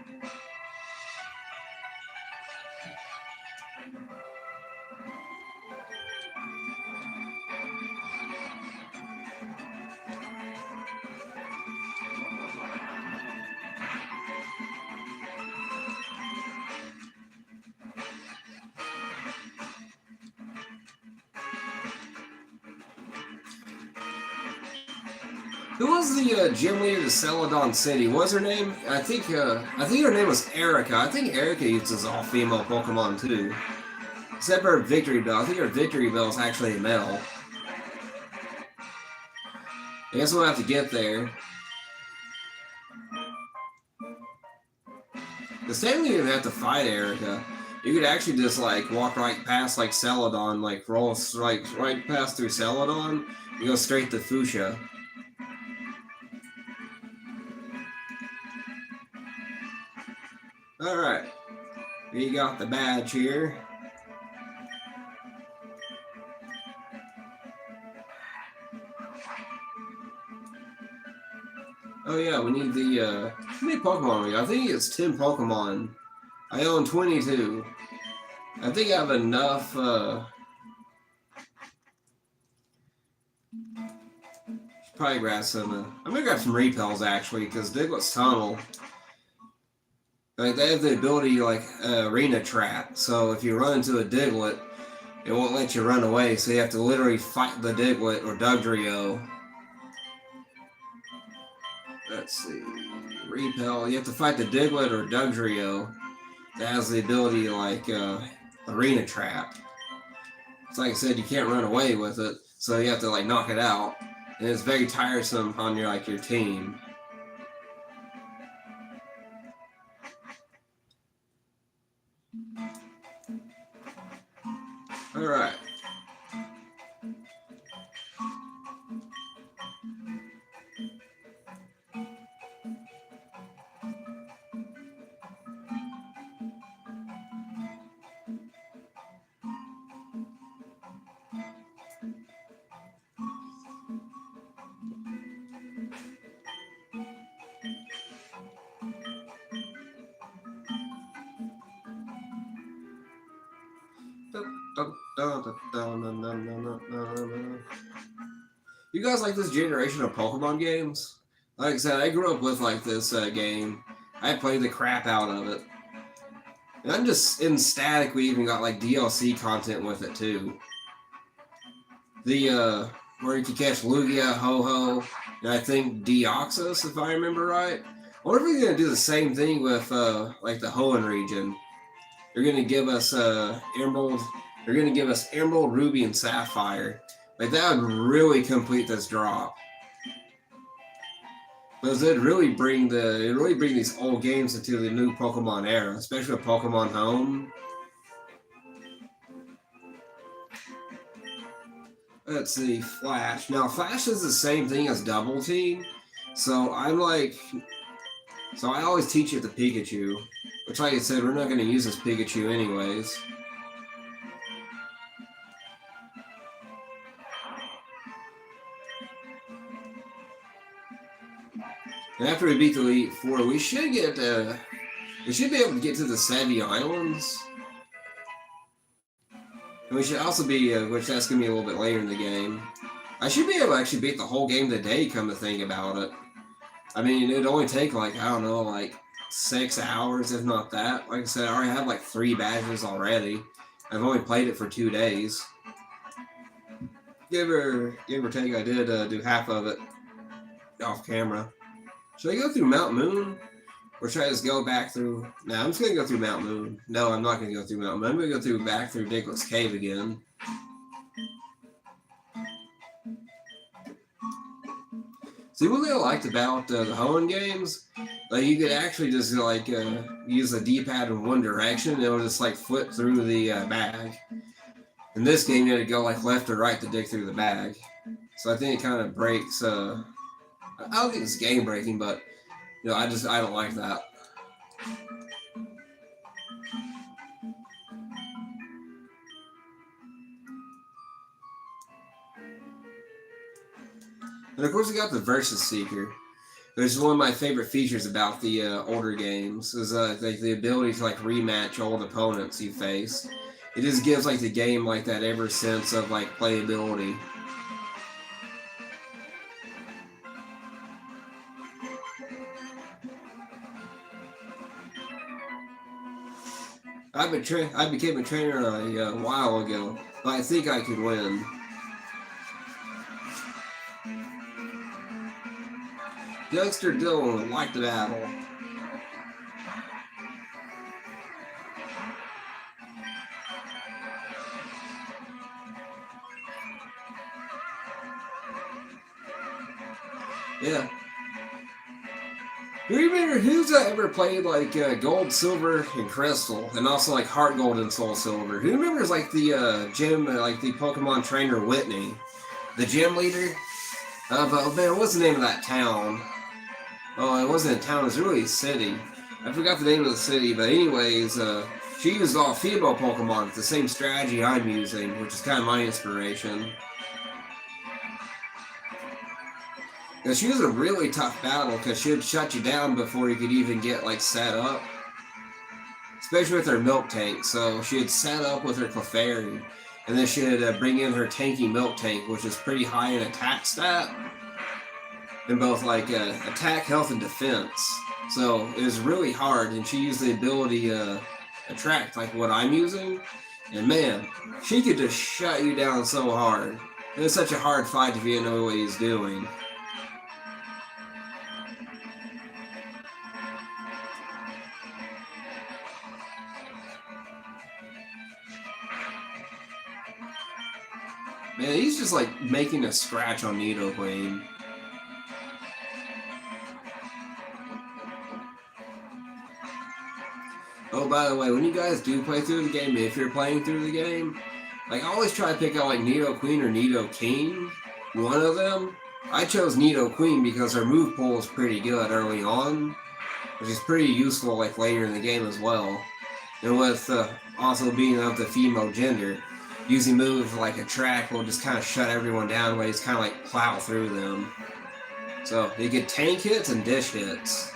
Who was the gym leader to Celadon City? What's her name? I think her name was Erica. I think Erica uses all female Pokemon too. Except for Victory Bell. I think her Victory Bell is actually a male. I guess we'll have to get there. The same you didn't have to fight Erica. You could actually just like walk right past like Celadon, like roll right past through Celadon, and go straight to Fuchsia. Alright, we got the badge here. Oh yeah, we need the, how many Pokemon we got? I think it's 10 Pokemon. I own 22. I think I have enough, probably grab some, I'm gonna grab some repels actually, because Diglett's Tunnel, like they have the ability like arena trap. So if you run into a Diglett, it won't let you run away. So you have to literally fight the Diglett or Dugtrio. Let's see, repel. You have to fight the Diglett or Dugtrio that has the ability like arena trap. It's like I said, you can't run away with it, so you have to like knock it out, and it's very tiresome on your like your team. All right. You guys like this generation of Pokemon games? Like I said, I grew up with like this game. I played the crap out of it. And I'm just ecstatic we even got like DLC content with it too. The where you can catch Lugia, Ho-Oh, and I think Deoxys, if I remember right. I wonder if we're gonna do the same thing with like the Hoenn region. They're gonna give us Emerald. They're gonna give us Emerald, Ruby, and Sapphire. Like that would really complete this drop. Because it'd really bring these old games into the new Pokemon era, especially with Pokemon Home. Let's see, Flash. Now Flash is the same thing as Double Team, so I always teach it to Pikachu, which like I said, we're not going to use this Pikachu anyways. And after we beat the Elite Four, we should be able to get to the Sevi Islands. And we should also be, which that's going to be a little bit later in the game. I should be able to actually beat the whole game today, come to think about it. I mean, it'd only take like, I don't know, like 6 hours, if not that. Like I said, I already have like 3 badges already. I've only played it for 2 days. Give or take, I did do half of it off camera. Should I go through Mount Moon? Or should I just go back through... No, I'm just going to go through Mount Moon. No, I'm not going to go through Mount Moon. I'm going to go back through Diglett Cave again. See, one thing I liked about the Hoenn games, like you could actually just like use the D-pad in one direction and it would just like flip through the bag. In this game, you had to go like left or right to dig through the bag. So I think it kind of breaks... I don't think it's game breaking, but you know, I don't like that. And of course, we got the Versus Seeker, which is one of my favorite features about the older games. Is like the ability to like rematch old opponents you face. It just gives like the game like that ever sense of like playability. I became a trainer a while ago, but I think I could win. Youngster Dylan would like the battle. Yeah. Remember, who's ever played like Gold, Silver, and Crystal, and also like Heart Gold and Soul Silver? Who remembers like the gym, like the Pokemon trainer Whitney, the gym leader? Oh man, what's the name of that town? Oh, it wasn't a town; it was really a city. I forgot the name of the city, but anyways, she used all female Pokemon with the same strategy I'm using, which is kind of my inspiration. Because she was a really tough battle because she would shut you down before you could even get like set up. Especially with her Milk Tank. So she would set up with her Clefairy. And then she would bring in her tanky Milk Tank, which is pretty high in attack stat. In both like attack, health, and defense. So it was really hard. And she used the ability Attract, like what I'm using. And man, she could just shut you down so hard. It was such a hard fight if you didn't know what he was doing. Man, he's just like making a scratch on Nidoqueen. Oh, by the way, when you guys do play through the game, if you're playing through the game, like I always try to pick out like Nidoqueen or Nidoking, one of them. I chose Nidoqueen because her move pool is pretty good early on, which is pretty useful like later in the game as well. And with also being of the female gender, using moves like Attract will just kind of shut everyone down while he's kind of like plow through them. So you get tank hits and dish hits.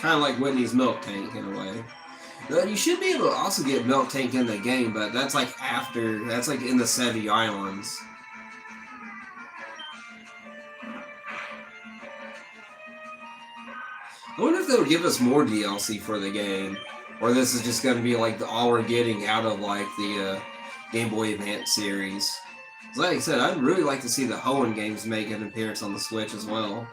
Kind of like Whitney's Milk Tank in a way. You should be able to also get Miltank in the game, but that's like after, that's like in the Sevi Islands. I wonder if they'll give us more DLC for the game, or this is just going to be like all we're getting out of like the Game Boy Advance series. Like I said, I'd really like to see the Hoenn games make an appearance on the Switch as well.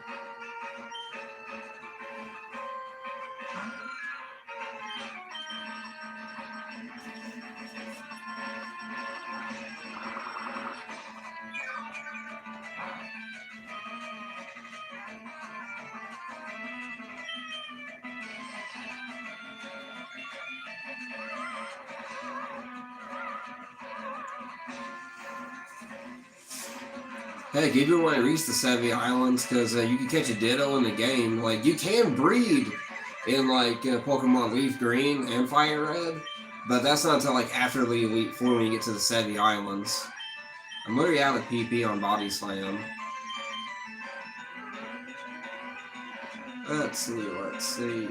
Heck, even when I reach the Sevi Islands, because you can catch a Ditto in the game. Like, you can breed in, like, Pokemon Leaf Green and Fire Red, but that's not until, like, after the Elite Four when you get to the Sevi Islands. I'm literally out of PP on Body Slam. Let's see.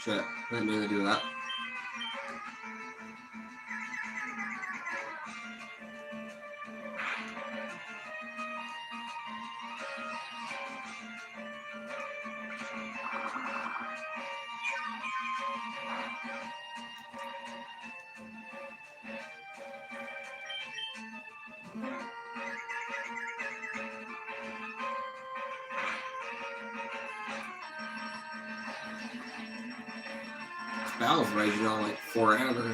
Shit, I didn't mean to do that. Battle's raging on like forever.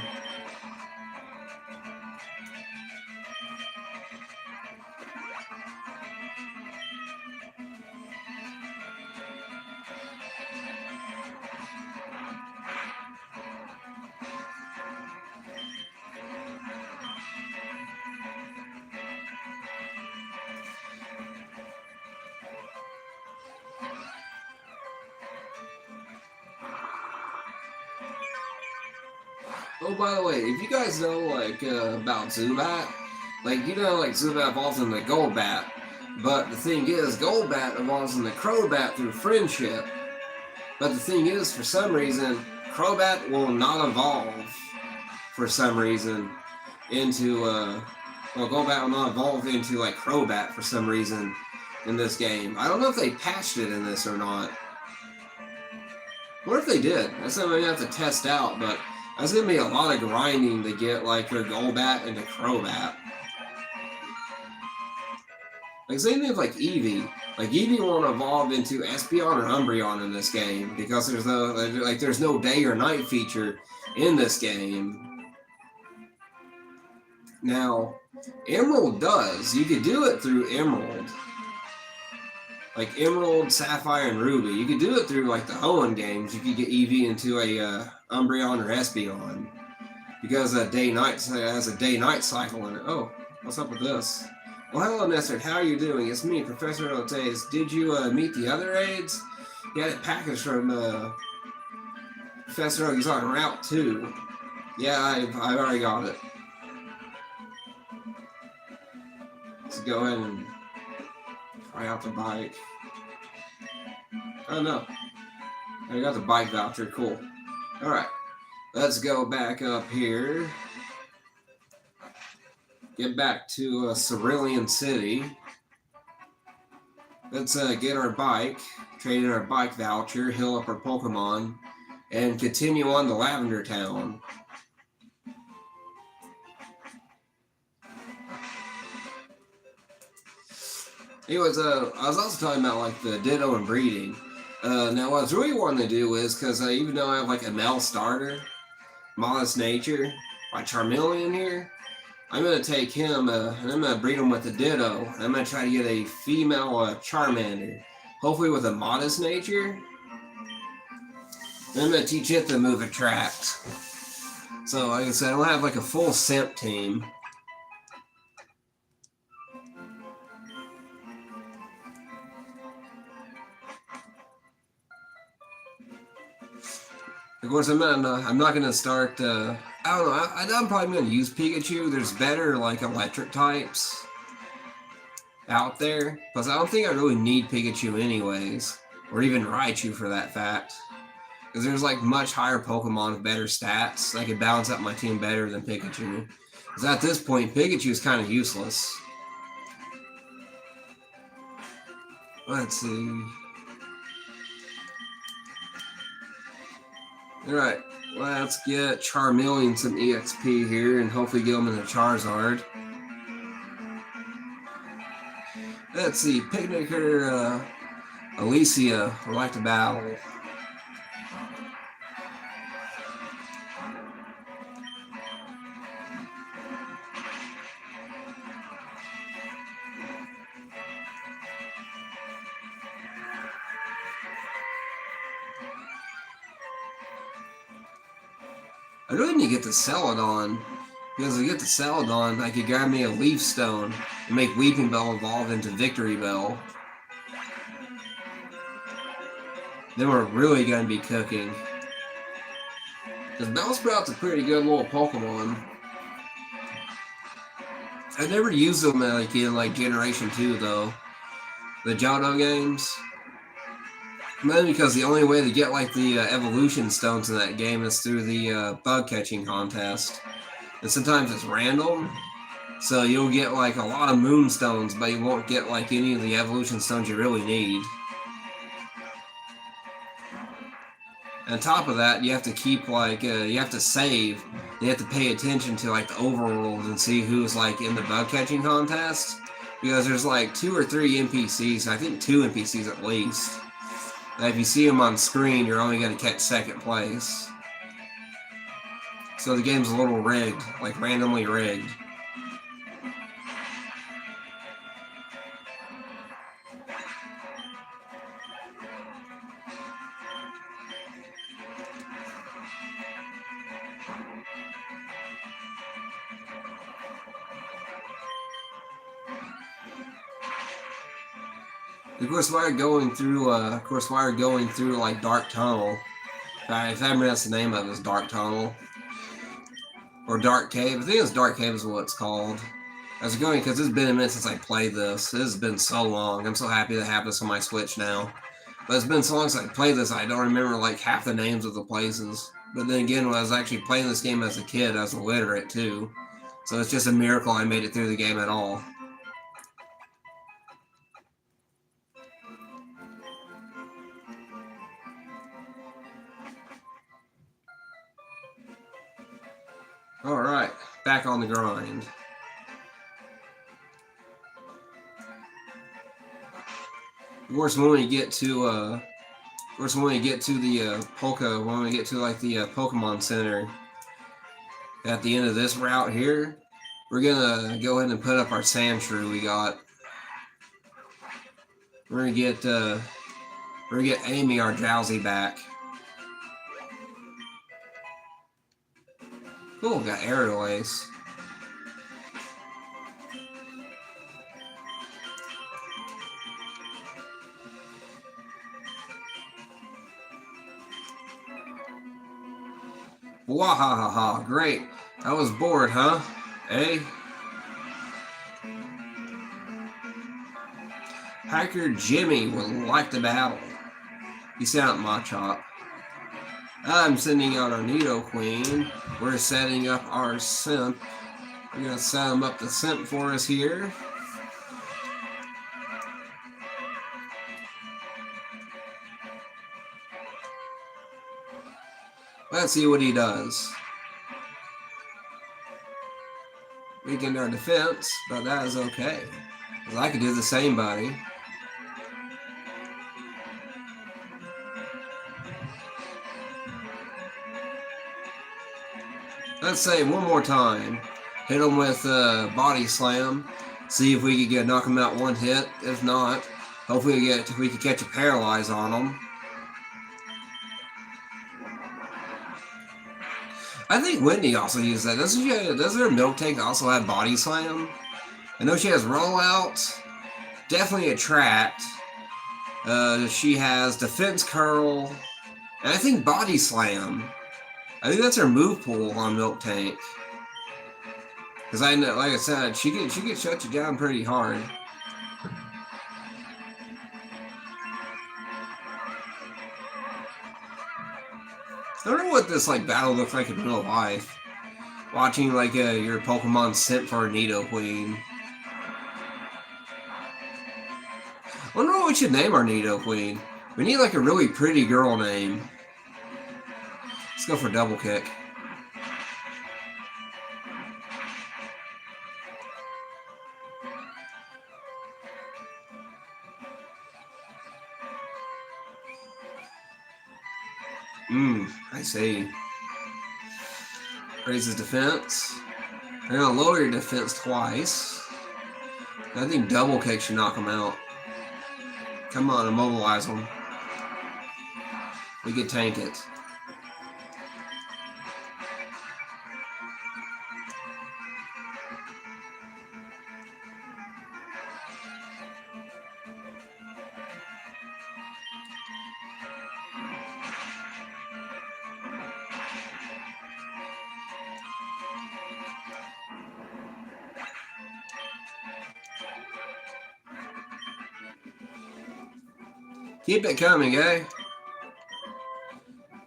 Oh, by the way, if you guys know, like, about Zubat, like, you know, like, Zubat evolves into Golbat, but the thing is, Golbat evolves into Crobat through friendship, but the thing is, for some reason, Crobat will not evolve, for some reason, into, well, Golbat will not evolve into, like, Crobat for some reason in this game. I don't know if they patched it in this or not. What if they did? That's something we have to test out, but that's going to be a lot of grinding to get, like, your Golbat into Crobat. Like, same thing with, like, Eevee. Like, Eevee won't evolve into Espeon or Umbreon in this game because there's no day or night feature in this game. Now, Emerald does. You could do it through Emerald. Like Emerald, Sapphire, and Ruby. You could do it through like the Hoenn games. You could get Eevee into a Umbreon or Espeon because day-night has a day-night cycle in it. Oh, what's up with this? Well, hello, Nestor. How are you doing? It's me, Professor Otays. Did you meet the other aides? You had a package from Professor Oak. He's on Route 2. Yeah, I've already got it. Let's go ahead and try out the bike. Oh no, I got the bike voucher, cool. Alright, let's go back up here. Get back to Cerulean City. Let's get our bike, trade in our bike voucher, heal up our Pokemon, and continue on to Lavender Town. Anyways, I was also talking about like the Ditto and breeding. Now, what I was really wanting to do is, because even though I have like a male starter, Modest Nature, like Charmeleon here, I'm going to take him and I'm going to breed him with a Ditto. I'm going to try to get a female Charmander, hopefully with a Modest Nature. And I'm going to teach it the move Attract. So, like I said, I'll have like a full Simp team. Of course, I'm not going to start. I don't know. I'm probably going to use Pikachu. There's better like electric types out there, because I don't think I really need Pikachu anyways, or even Raichu for that fact. Because there's like much higher Pokemon with better stats that could balance out my team better than Pikachu. Because at this point, Pikachu is kind of useless. Let's see. Alright, let's get Charmeleon some EXP here and hopefully get him in the Charizard. Let's see, Picnicker, Alicia would like to battle. I really need to get the Celadon, because if I get the Celadon, I could grab me a Leaf Stone and make Weeping Bell evolve into Victory Bell. Then we're really going to be cooking. Because Bellsprout's a pretty good little Pokemon. I never used them like in like Generation 2 though. The Johto games. Mainly because the only way to get like the evolution stones in that game is through the bug catching contest. And sometimes it's random. So you'll get like a lot of moonstones, but you won't get like any of the evolution stones you really need. And on top of that, you have to keep like, you have to save. You have to pay attention to like the overworld and see who's like in the bug catching contest. Because there's like 2 or 3 NPCs, I think 2 NPCs at least. And if you see them on screen, you're only going to catch second place. So the game's a little rigged, like randomly rigged. Of course, while you're going through like Dark Tunnel, if I remember that's the name of it, is Dark Tunnel. Or Dark Cave. I think it's Dark Cave is what it's called. I was going because it's been a minute since I played this. This has been so long. I'm so happy to have this on my Switch now. But it's been so long since I played this, I don't remember like half the names of the places. But then again, when I was actually playing this game as a kid, I was illiterate too. So it's just a miracle I made it through the game at all. Alright, back on the grind. Of course, when we get to the Pokemon Center at the end of this route here, we're gonna go ahead and put up our Sandshrew we got. We're gonna get Amy, our Drowsy, back. Cool, got Aerial Ace. Wahahaha, great. I was bored, huh? Eh? Hacker Jimmy would like to battle. You sound Machop. I'm sending out our Nidoqueen. We're setting up our Simp. We're going to set him up the Simp for us here. Let's see what he does. Weakened our defense, but that is okay. Because I could do the same, buddy. Let's say one more time. Hit him with Body Slam. See if we can knock him out one hit. If not, hopefully we can catch a Paralyze on him. I think Whitney also used that. Does her Milk Tank also have Body Slam? I know she has Rollout. Definitely Attract. She has Defense Curl. And I think Body Slam. I think that's her move pool on Milk Tank. Because I know, like I said, she could shut you down pretty hard. I don't know what this like battle looks like in real life. Watching like your Pokemon sent for a Nidoqueen. I wonder what we should name our Nidoqueen. We need like a really pretty girl name. Let's go for Double Kick. I see. Raises defense. You're gonna lower your defense twice. I think Double Kick should knock him out. Come on, immobilize him. We could tank it. Keep it coming, eh?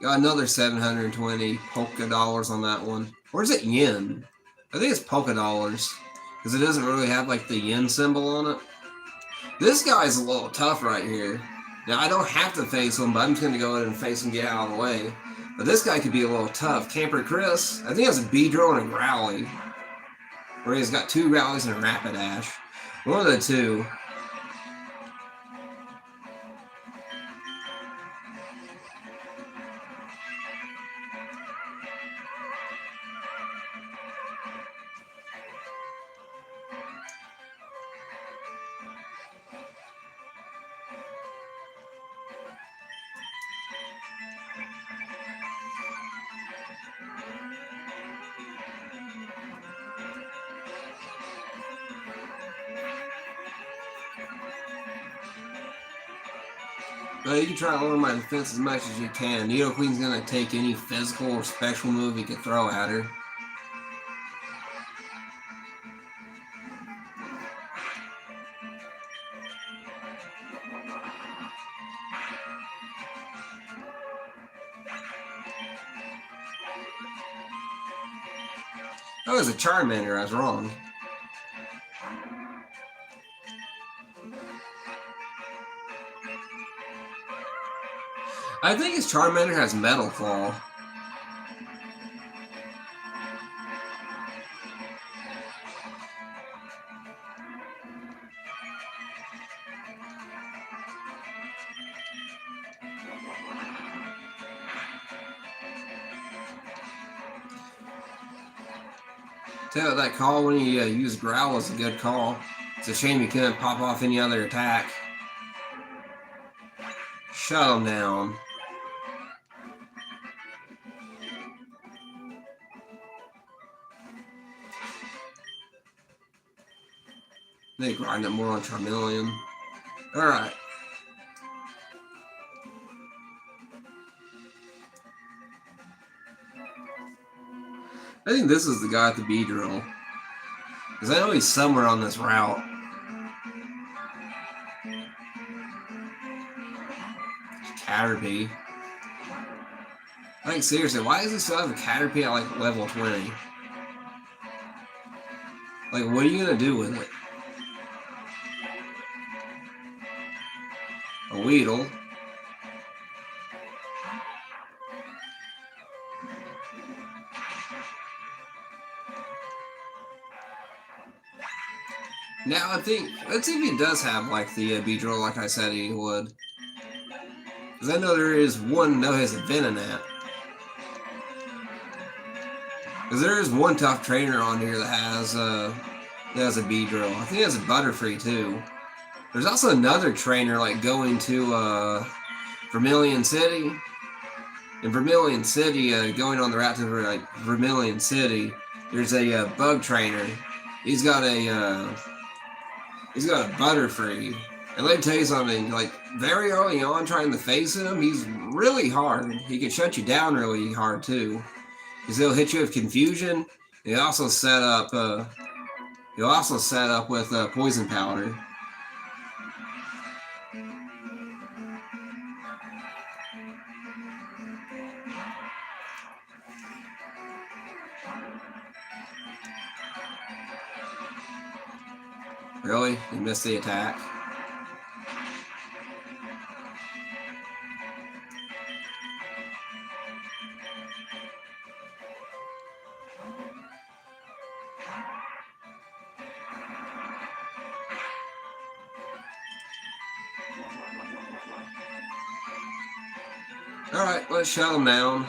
Got another 720 polka dollars on that one. Or is it yen? I think it's polka dollars. Because it doesn't really have like the yen symbol on it. This guy's a little tough right here. Now I don't have to face him, but I'm just going to go ahead and face him, get out of the way. But this guy could be a little tough. Camper Chris, I think he has a Beedrill and a Growly. Or he's got 2 Growlies and a Rapidash. One of the two. But you can try to lower my defense as much as you can. Nidoqueen's going to take any physical or special move you can throw at her. Oh, it was a Charmander. I was wrong. I think his Charmander has Metal Claw. Tell you that call when you use Growl is a good call. It's a shame you couldn't pop off any other attack. Shut him down. They grind it more on Charmeleon. Alright. I think this is the guy at the Beedrill. Because I know he's somewhere on this route. Caterpie. Like, seriously, why does he still have a Caterpie at, like, level 20? Like, what are you going to do with it? A Weedle. Now, I think, let's see if he does have, like, the Beedrill like I said he would. Because I know there is one that has a Venonat. Because there is one tough trainer on here that has a Beedrill. I think he has a Butterfree, too. There's also another trainer, like, going to Vermilion City. In Vermilion City, going on the route to, like, Vermilion City, there's a bug trainer. He's got a Butterfree. And let me tell you something, like, very early on trying to face him, he's really hard. He can shut you down really hard, too. because he'll hit you with confusion. He'll also set up with poison powder. Really? You missed the attack? Alright, let's shut him down.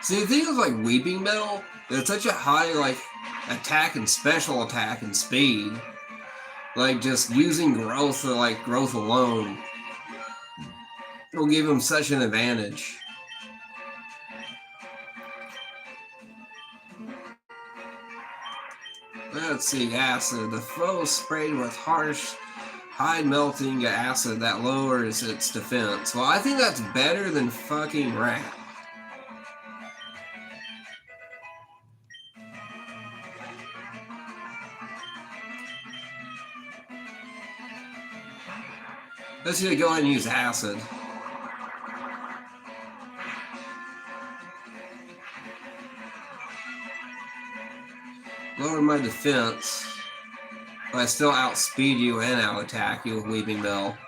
See, the thing is, like, Weeping Bell, it's such a high, like, attack and special attack and speed. Like, just using growth, or, like, growth alone will give him such an advantage. Let's see, acid. The foe sprayed with harsh, high-melting acid that lowers its defense. Well, I think that's better than fucking rap. Let's just go ahead and use acid. Lower my defense, but I still outspeed you and out-attack you with Weeping Bell.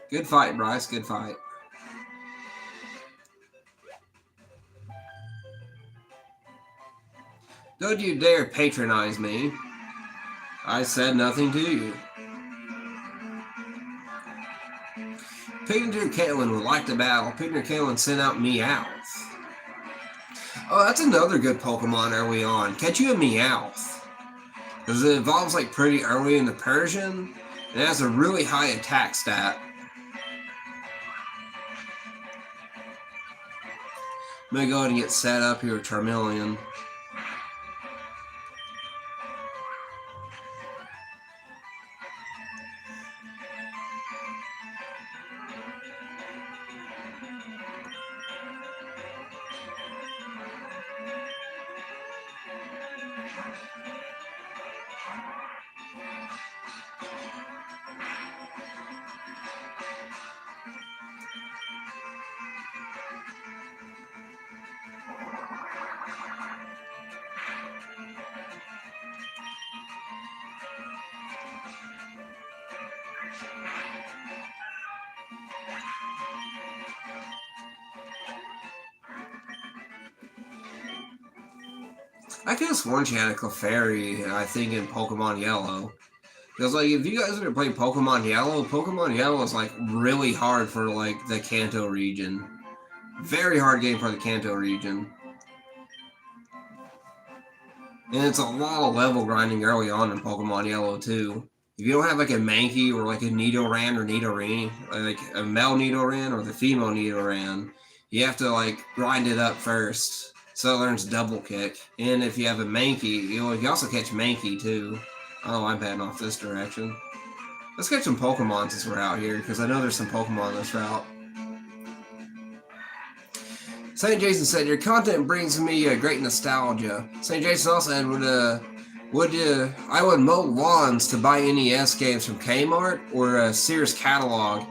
Good fight, Bryce. Good fight. Don't you dare patronize me. I said nothing to you. Pignature Caitlin would like to battle. Pignature Caitlin sent out Meowth. Oh, that's another good Pokemon early on. Catch you a Meowth. Because it evolves like pretty early in the Persian. And it has a really high attack stat. I'm going to go ahead and get set up here with Charmeleon. I could have sworn she had a Clefairy, I think, in Pokemon Yellow. Because, like, if you guys ever played Pokemon Yellow is, like, really hard for, like, the Kanto region. Very hard game for the Kanto region. And it's a lot of level grinding early on in Pokemon Yellow, too. If you don't have, like, a Mankey or, like, a Nidoran or Nidoran, like, a male Nidoran or the female Nidoran, you have to, like, grind it up first. So it learns Double Kick. And if you have a Mankey, you can also catch Mankey, too. Oh, I'm heading off this direction. Let's catch some Pokemon since we're out here, because I know there's some Pokemon on this route. St. Jason said, your content brings me great nostalgia. St. Jason also said, I would mow lawns to buy NES games from Kmart or Sears catalog.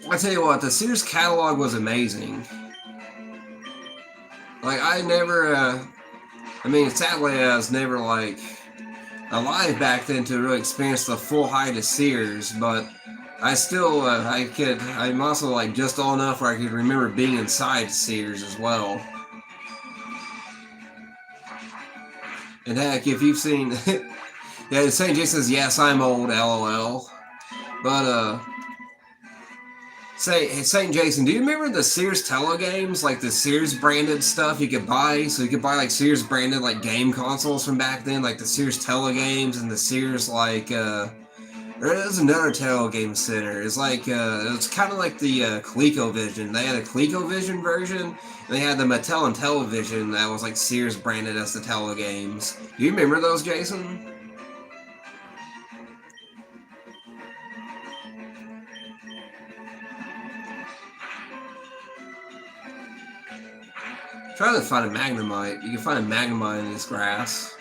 I tell you what, the Sears catalog was amazing. Like, sadly, I was never, like, alive back then to really experience the full height of Sears, but I still, I'm also, like, just old enough where I could remember being inside Sears as well. And heck, if you've seen, yeah, St. Jason says, yes, I'm old, LOL. But, Say, hey, St. Jason, do you remember the Sears Telegames? Like the Sears branded stuff you could buy? So you could buy like Sears branded like game consoles from back then, like the Sears Telegames and the Sears like there's another Telegame Center. It's kind of like the ColecoVision. They had a ColecoVision version. And they had the Mattel and Television that was like Sears branded as the Telegames. Do you remember those, Jason? Try to find a Magnemite. You can find a Magnemite in this grass.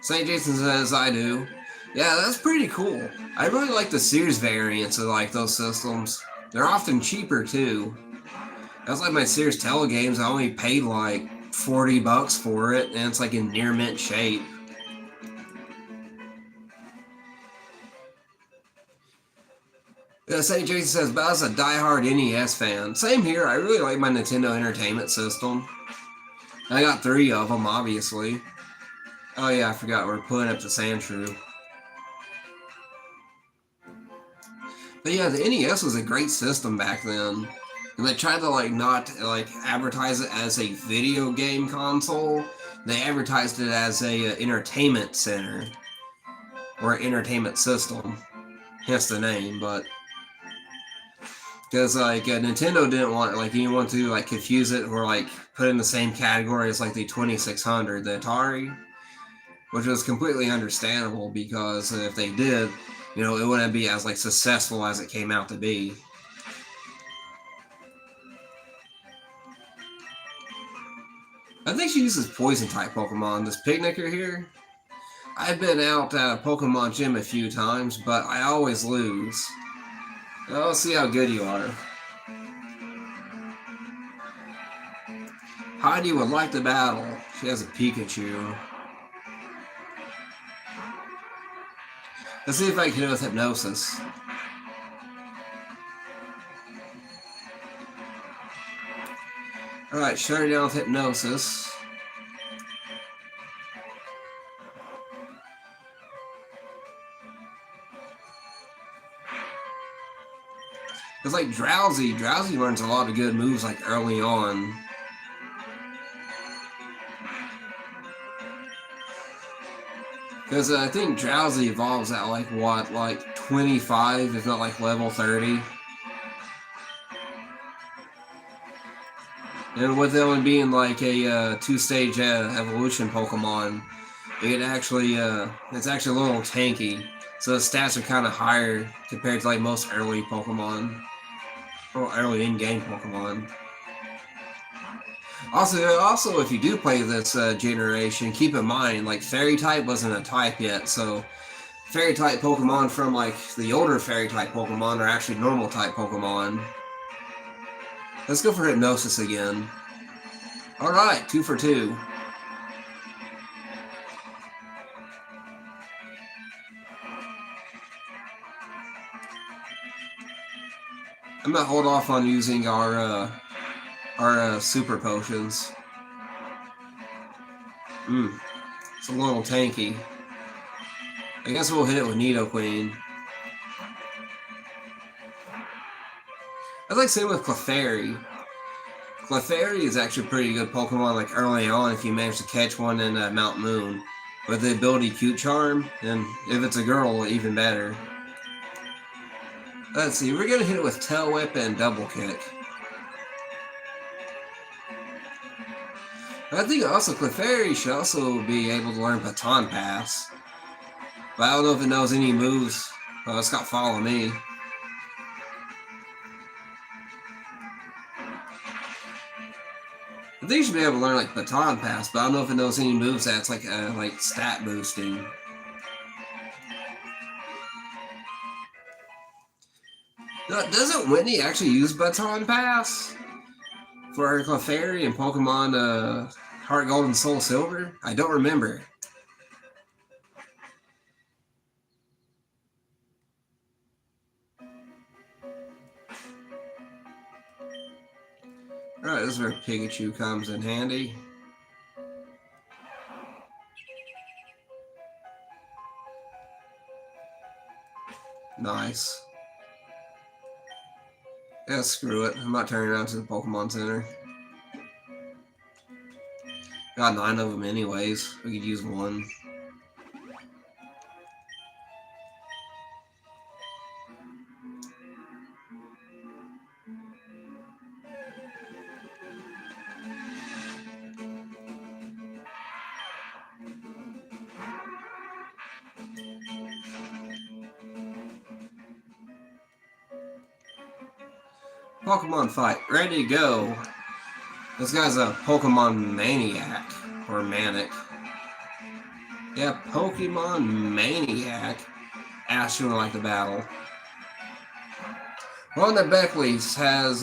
St. Jason says, I do. Yeah, that's pretty cool. I really like the Sears variants of like those systems. They're often cheaper too. That's like my Sears Telegames. I only paid like $40 for it, and it's like in near mint shape. Yeah, St. Jason says, but I was a diehard NES fan. Same here. I really like my Nintendo Entertainment System. I got 3 of them, obviously. Oh yeah, I forgot we're putting up the Sandshrew. But yeah, the NES was a great system back then. And they tried to like not like advertise it as a video game console. They advertised it as a entertainment center or an entertainment system. Hence the name, but because like Nintendo didn't want like you want to like confuse it or like put it in the same category as like the 2600, the Atari, which was completely understandable because if they did, you know, it wouldn't be as like successful as it came out to be. I think she uses poison type Pokemon. This Picnicker here. I've been out at a Pokemon gym a few times, but I always lose. I'll see how good you are. Heidi would like to battle. She has a Pikachu. Let's see if I can hit it with Hypnosis. Alright, shut her down with Hypnosis. It's like Drowsy. Drowsy learns a lot of good moves like early on. Because I think Drowsy evolves at like what, like 25, if not like level 30. And with it only being like a 2-stage evolution Pokemon, it's actually a little tanky. So the stats are kind of higher compared to like most early Pokemon. Or early in-game Pokemon. Also, if you do play this generation, keep in mind, like Fairy-type wasn't a type yet, so Fairy-type Pokemon from like the older Fairy-type Pokemon are actually normal-type Pokemon. Let's go for Hypnosis again. Alright, 2 for 2. I'm gonna hold off on using our super potions. It's a little tanky. I guess we'll hit it with Nidoqueen. I'd like to say with Clefairy. Clefairy is actually a pretty good Pokemon like early on if you manage to catch one in Mount Moon. With the ability Cute Charm, and if it's a girl, even better. Let's see, we're gonna hit it with Tail Whip and Double Kick. I think also Clefairy should also be able to learn Baton Pass. But I don't know if it knows any moves. It's got Follow Me. I think you should be able to learn like Baton Pass, but I don't know if it knows any moves that's like stat boosting. Doesn't Whitney actually use Baton Pass for her Clefairy and Pokemon Heart Gold and Soul Silver? I don't remember. Alright, this is where Pikachu comes in handy. Nice. Yeah, screw it. I'm not turning around to the Pokemon Center. Got 9 of them anyways. We could use one. Pokemon fight. Ready to go. This guy's a Pokemon maniac. Or manic. Yeah, Pokemon maniac. Asked you to like the battle. Rhonda Beckley has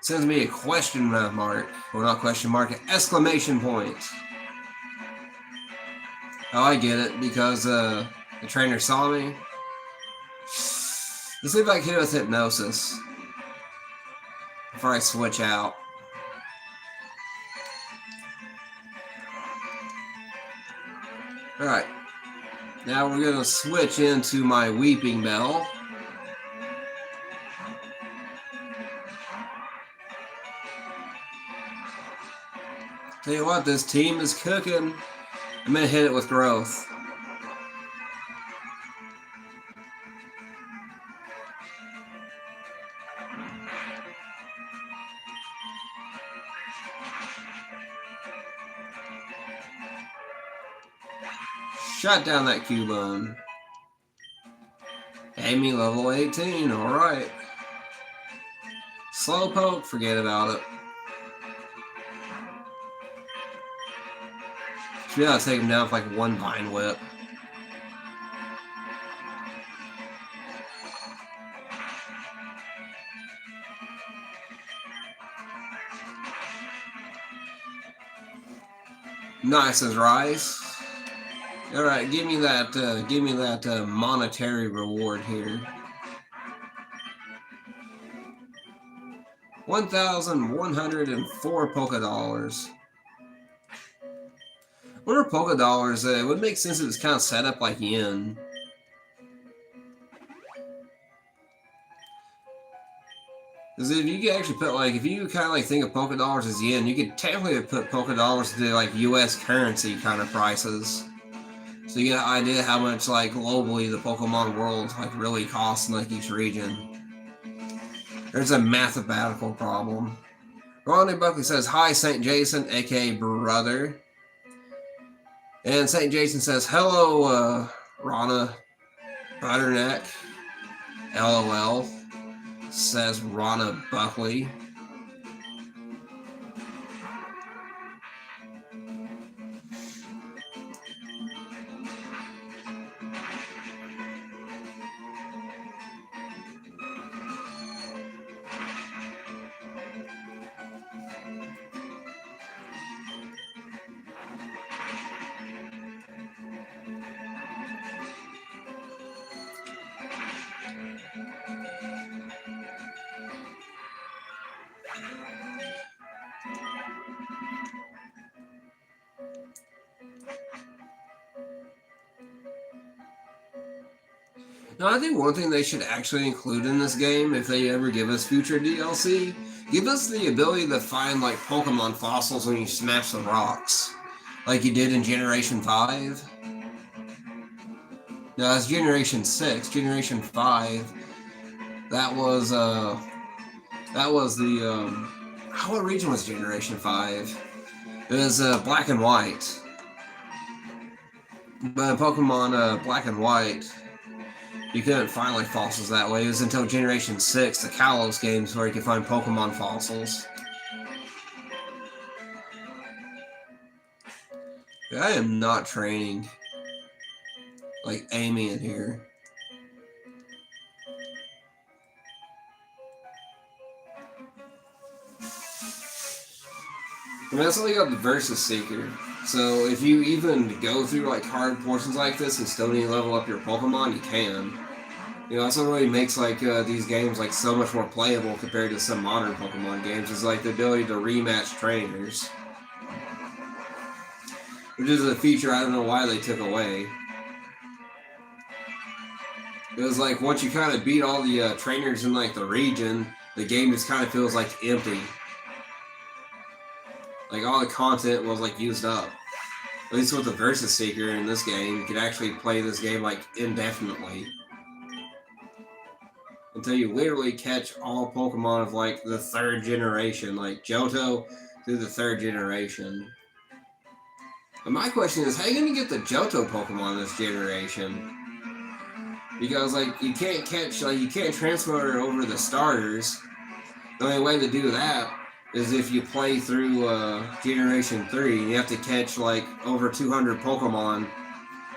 sends me a question mark. Well, not question mark, an exclamation point. Oh, I get it, because the trainer saw me. Let's see if I can hit it with hypnosis before I switch out. Alright. Now we're going to switch into my Weeping Bell. Tell you what, this team is cooking. I'm going to hit it with Growth. Shot down that Cubone. Amy level 18, alright. Slowpoke, forget about it. Should be able to take him down with like one Vine Whip. Nice as rice. All right, give me that monetary reward here. 1,104 Poké Dollars. What are Poké Dollars? It would make sense if it's kind of set up like yen. Because if you could actually put like, if you kind of like think of Poké Dollars as yen, you could technically put Poké Dollars to like U.S. currency kind of prices. So you get an idea how much like globally the Pokemon world like really costs in like each region. There's a mathematical problem. Ronnie Buckley says, "Hi, St. Jason, aka brother." And St. Jason says, "Hello, Rana Butterneck." LOL. Says Rana Buckley. Now, I think one thing they should actually include in this game, if they ever give us future DLC, give us the ability to find like Pokemon fossils when you smash the rocks, like you did in Generation 5. Now, it's Generation 6. Generation 5, that was the, what region was Generation 5? It was Black and White. But in Pokemon Black and White, you couldn't find like fossils that way. It was until Generation 6, the Kalos games, where you could find Pokemon fossils. I am not training like Amy in here. I mean, that's only got the Versus Seeker. So if you even go through like hard portions like this and still need to level up your Pokemon, you can. You know, that's what really makes like these games like so much more playable compared to some modern Pokemon games, is like the ability to rematch trainers. Which is a feature I don't know why they took away. It was like once you kind of beat all the trainers in like the region, the game just kind of feels like empty. Like all the content was like used up. At least with the Versus Seeker in this game, you can actually play this game like indefinitely. Until you literally catch all Pokemon of like the 3rd generation, like Johto through the 3rd generation. But my question is, how are you going to get the Johto Pokemon this generation? Because like you can't catch, like you can't transfer over the starters. The only way to do that is if you play through Generation 3. You have to catch like over 200 Pokemon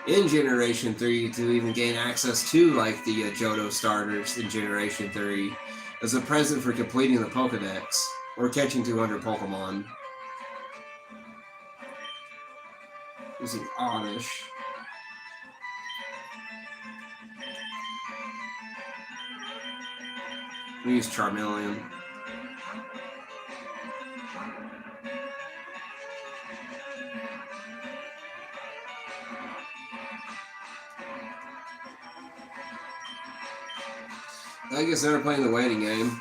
in Generation 3 to even gain access to like the Johto starters in Generation 3 as a present for completing the Pokedex or catching 200 Pokemon. This is oddish. We use Charmeleon. I guess they're playing the waiting game.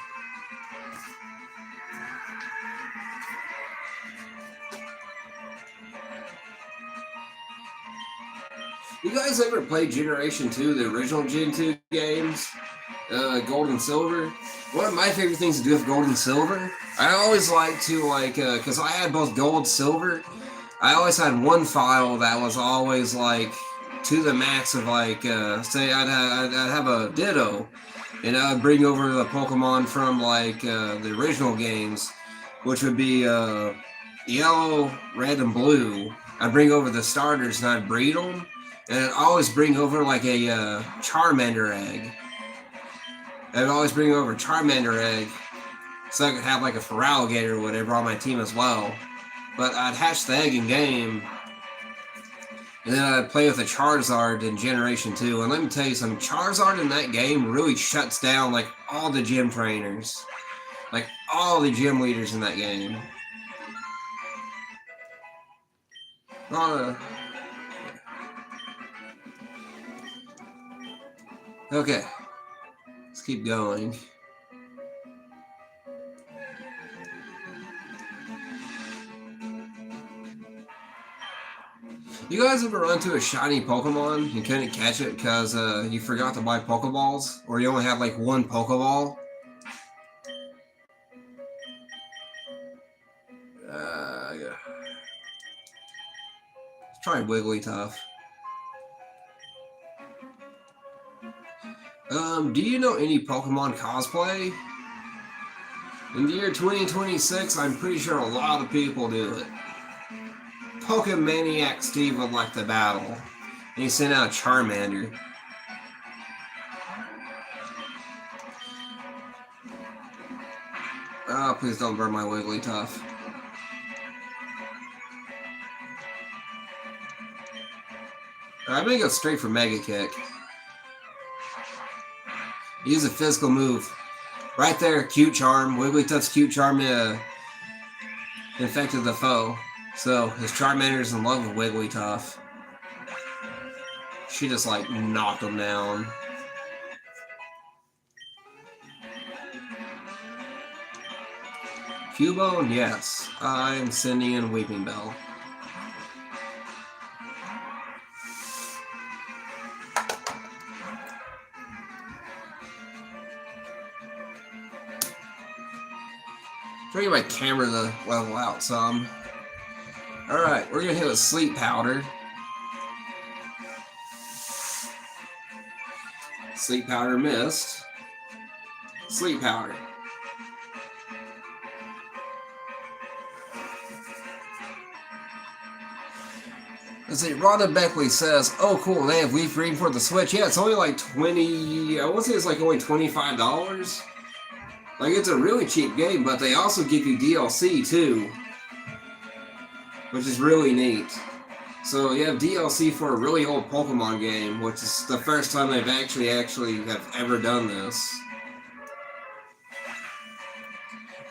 You guys ever play Generation 2, the original Gen 2 games? Gold and Silver? One of my favorite things to do with Gold and Silver, I always like to because I had both Gold, Silver, I always had one file that was always like to the max of like, say I'd have a Ditto, and I would bring over the Pokemon from like the original games, which would be Yellow, Red, and Blue. I'd bring over the starters and I'd breed them, and I'd always bring over like a Charmander egg. I'd always bring over Charmander egg so I could have like a Feraligatr or whatever on my team as well. But I'd hatch the egg in game, and then I'd play with a Charizard in Generation 2. And let me tell you something, Charizard in that game really shuts down like all the gym trainers. Like all the gym leaders in that game. Okay. Let's keep going. You guys ever run into a shiny Pokemon and couldn't catch it because you forgot to buy Pokeballs? Or you only have like one Pokeball? Yeah. Let's try Wigglytuff. Do you know any Pokemon cosplay? In the year 2026, I'm pretty sure a lot of people do it. Pokemaniac Steve would like to battle, and he sent out Charmander. Oh, please don't burn my Wigglytuff. I'm gonna go straight for Mega Kick. Use a physical move. Right there, Cute Charm. Wigglytuff's Cute Charm infected the foe. So his Charmander's in love with Wigglytuff. She just like knocked him down. Cubone, yes. I'm sending in Weeping Bell. Trying to get my camera to level out some. Alright, we're gonna hit with Sleep Powder. Sleep Powder missed. Sleep Powder. Let's see, Rhonda Beckley says, oh cool, they have Leaf Green for the Switch. Yeah, it's only like 20, I want to say it's like only $25. Like, it's a really cheap game, but they also give you DLC too, which is really neat. So you have DLC for a really old Pokemon game, which is the first time they've actually have ever done this.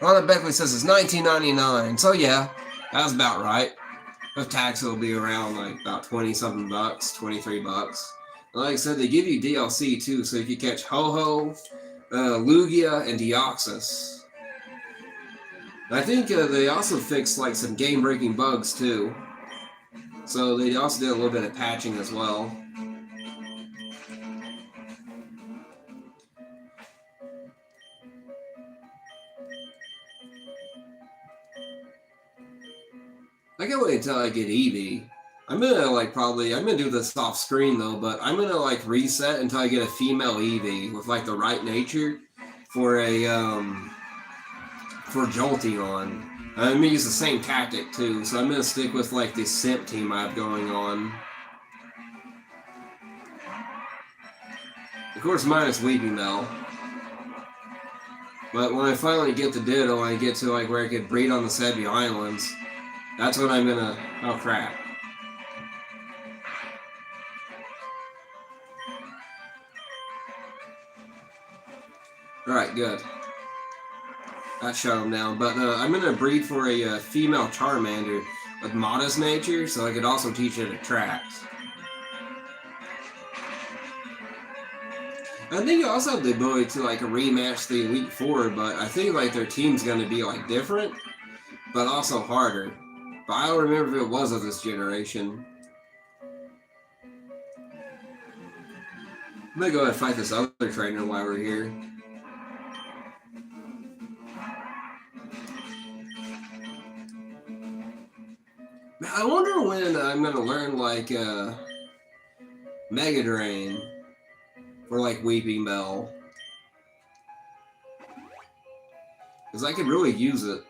Rhonda Beckley says it's $19.99, so yeah, that's about right. With tax, it'll be around like about 20 something bucks, $23. Like I said, they give you DLC too, so you can catch Ho-Ho, Lugia, and Deoxys. I think they also fixed like some game-breaking bugs too. So they also did a little bit of patching as well. I can't wait until I get Eevee. I'm gonna do this off screen though, but I'm gonna like reset until I get a female Eevee with like the right nature for a for Jolteon. I'm gonna use the same tactic too, so I'm gonna stick with like the simp team I have going on. Of course, minus Weepinbell. But when I finally get the Ditto and I get to like where I could breed on the Sebby Islands, that's when I'm gonna. Oh crap. Alright, good. That shut him down. But I'm gonna breed for a female Charmander with modest nature, so I could also teach it Attract. I think you also have the ability to like rematch the Elite Four, but I think like their team's gonna be like different, but also harder. But I don't remember if it was of this generation. I'm gonna go ahead and fight this other trainer while we're here. I wonder when I'm gonna learn like Mega Drain for like Weepinbell, because I could really use it.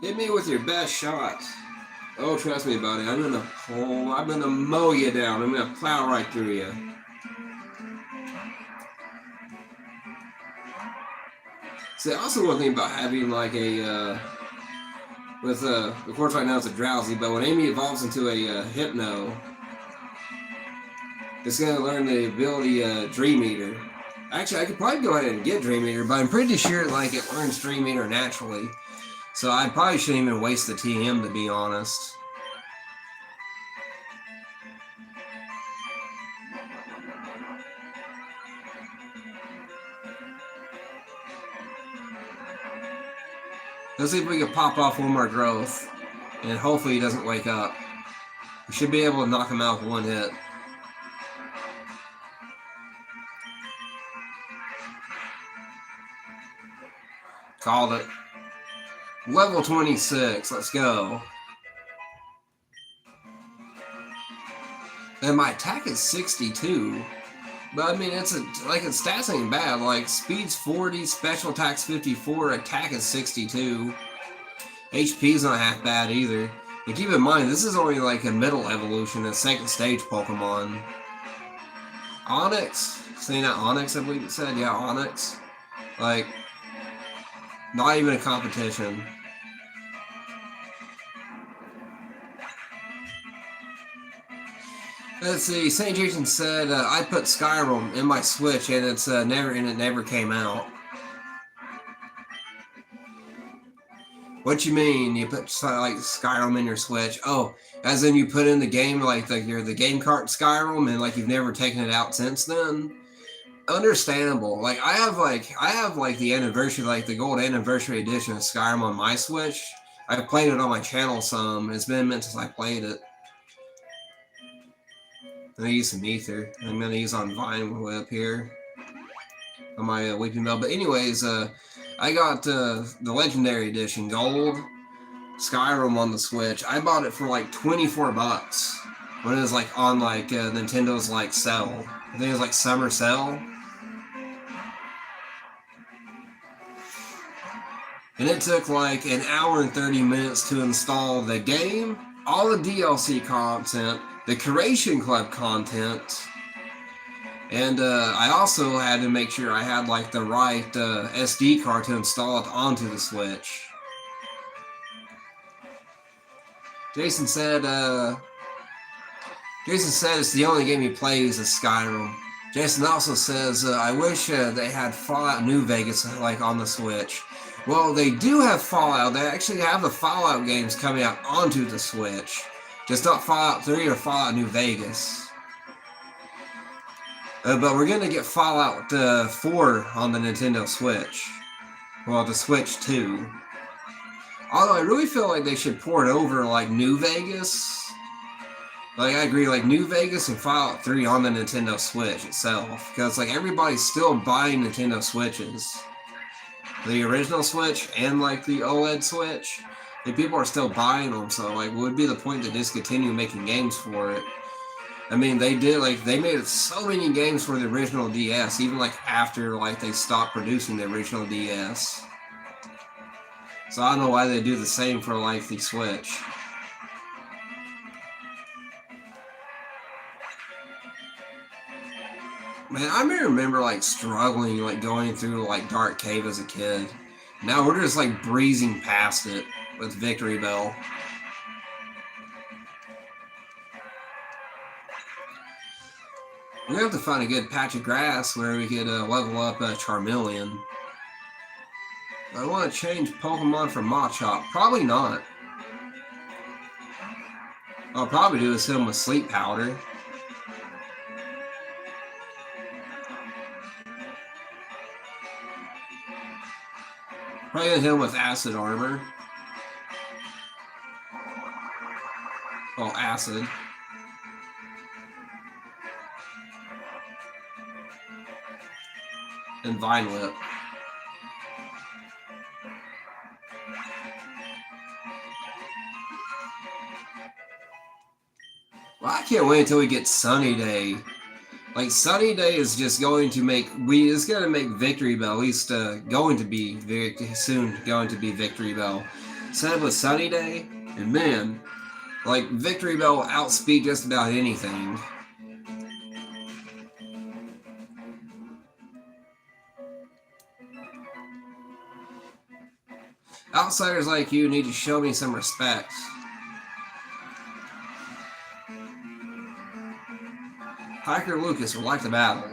Hit me with your best shot. Oh, trust me, buddy. I'm gonna mow you down. I'm gonna plow right through you. See, also one thing about having like a of course right now it's a Drowsy, but when Amy evolves into a Hypno, it's gonna learn the ability Dream Eater. Actually, I could probably go ahead and get Dream Eater, but I'm pretty sure like it learns Dream Eater naturally. So I probably shouldn't even waste the TM, to be honest. Let's see if we can pop off one more growth, and hopefully he doesn't wake up. We should be able to knock him out with one hit. Called it. Level 26, let's go. And my attack is 62. But I mean, its stats ain't bad. Like, speed's 40, special attack's 54, attack is 62. HP's not half bad either. And keep in mind, this is only like a middle evolution, a second stage Pokemon. Onyx? Saying that Onyx, I believe it said? Yeah, Onyx. Like, not even a competition. Let's see. St. Jason said I put Skyrim in my Switch and it never came out. What you mean? You put like Skyrim in your Switch? Oh, as in you put in the game like the game cart Skyrim and like you've never taken it out since then? Understandable. Like I have like the anniversary, like the gold anniversary edition of Skyrim on my Switch. I've played it on my channel some. It's been a minute since I played it. I'm gonna use some ether. I'm gonna use on Vine Whip here on my Weepinbell. But anyways, I got the Legendary Edition Gold Skyrim on the Switch. I bought it for like 24 bucks when it was like on like Nintendo's like sale. I think it was like summer sale. And it took like an hour and 30 minutes to install the game, all the DLC content, the Curation Club content, and I also had to make sure I had like the right SD card to install it onto the Switch. Jason said Jason says the only game he plays is Skyrim. Jason also says, I wish they had Fallout New Vegas like on the Switch. Well, they do have Fallout. They actually have the Fallout games coming out onto the Switch. Just not Fallout 3 or Fallout New Vegas. But we're going to get Fallout 4 on the Nintendo Switch. Well, the Switch 2. Although I really feel like they should port over like New Vegas. Like, I agree, like, New Vegas and Fallout 3 on the Nintendo Switch itself. Because, like, everybody's still buying Nintendo Switches. The original Switch and, like, the OLED Switch. Like, people are still buying them, so, like, what would be the point to discontinue making games for it? I mean, they did, like, they made so many games for the original DS, even, like, after, like, they stopped producing the original DS. So, I don't know why they do the same for, like, the Switch. Man, I remember, like, struggling, like, going through, like, Dark Cave as a kid. Now we're just, like, breezing past it with Victory Bell. We're going to have to find a good patch of grass where we could level up Charmeleon. I want to change Pokemon for Machop. Probably not. What I'll probably do is hit him with Sleep Powder. Probably gonna hit him with Acid Armor. Oh, Acid. And Vine Whip. Well, I can't wait until we get Sunny Day. Like, Sunny Day is just going to make, it's going to make Victory Bell, at least going to be very soon going to be Victory Bell. Set up with Sunny Day, and man, like, Victory Bell will outspeed just about anything. Outsiders like you need to show me some respect. Hiker Lucas would like the battle.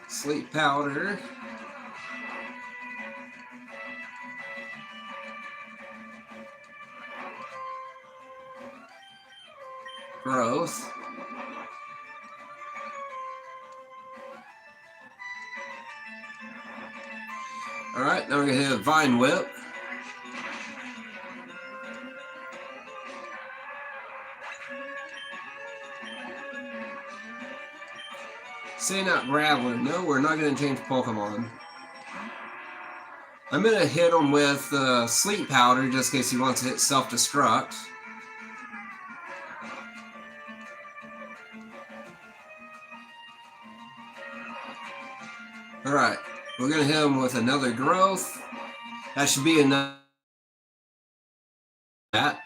Sleep Powder. Growth. Alright, now we're going to hit a Vine Whip. Send out Graveler. No, we're not going to change Pokemon. I'm going to hit him with Sleep Powder just in case he wants to hit Self-Destruct. Alright, we're going to hit him with another Growth. That should be enough. That.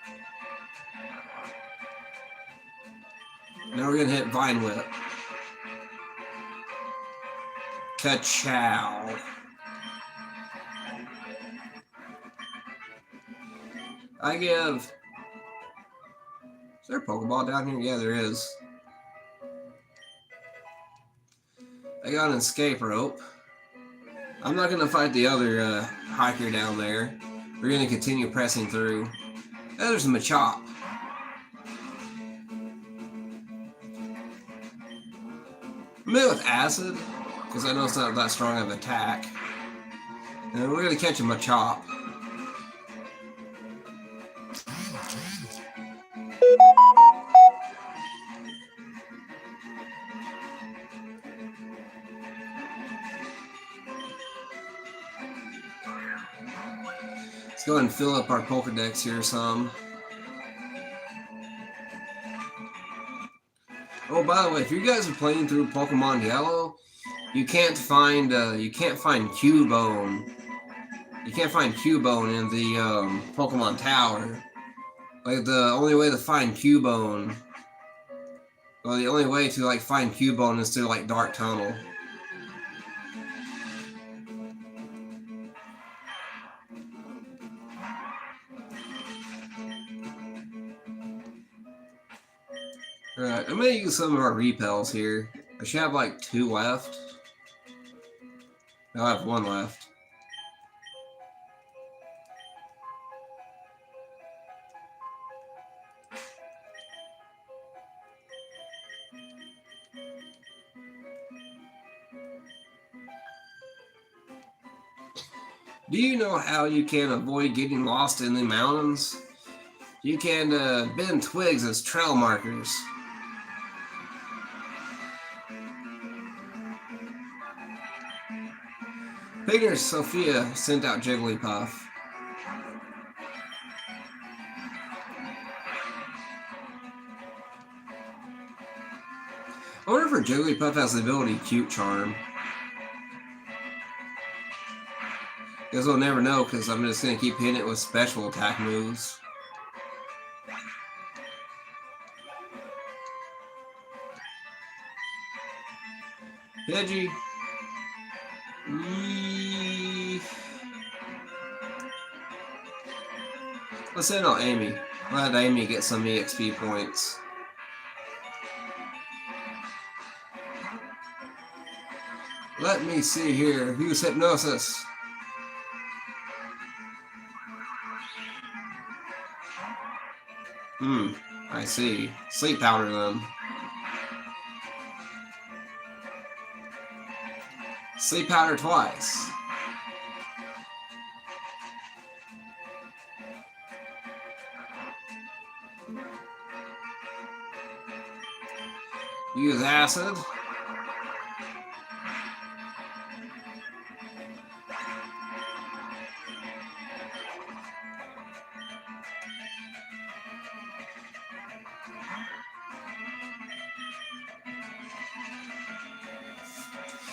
Now we're going to hit Vine Whip. Ka-chow. I give... Is there a Pokeball down here? Yeah, there is. I got an escape rope. I'm not going to fight the other hiker down there. We're going to continue pressing through. Oh, there's a Machop. I'm in with Acid, because I know it's not that strong of an attack. And we're going to catch a Machop. Let's go ahead and fill up our Pokedex here some. Oh, by the way, if you guys are playing through Pokemon Yellow, you can't find Cubone. You can't find Cubone in the Pokemon Tower. Like, the only way to find Cubone, well, the only way to like find Cubone is through like Dark Tunnel. Alright, I'm gonna use some of our repels here. I should have like 2 left. I have 1 left. Do you know how you can avoid getting lost in the mountains? You can bend twigs as trail markers. Painter Sophia sent out Jigglypuff. I wonder if Jigglypuff has the ability Cute Charm. Guess we'll never know because I'm just going to keep hitting it with special attack moves. Pidgey. Let's send out Amy. Let Amy get some EXP points. Let me see here. Use Hypnosis. I see. Sleep Powder then. Sleep Powder twice. Use Acid.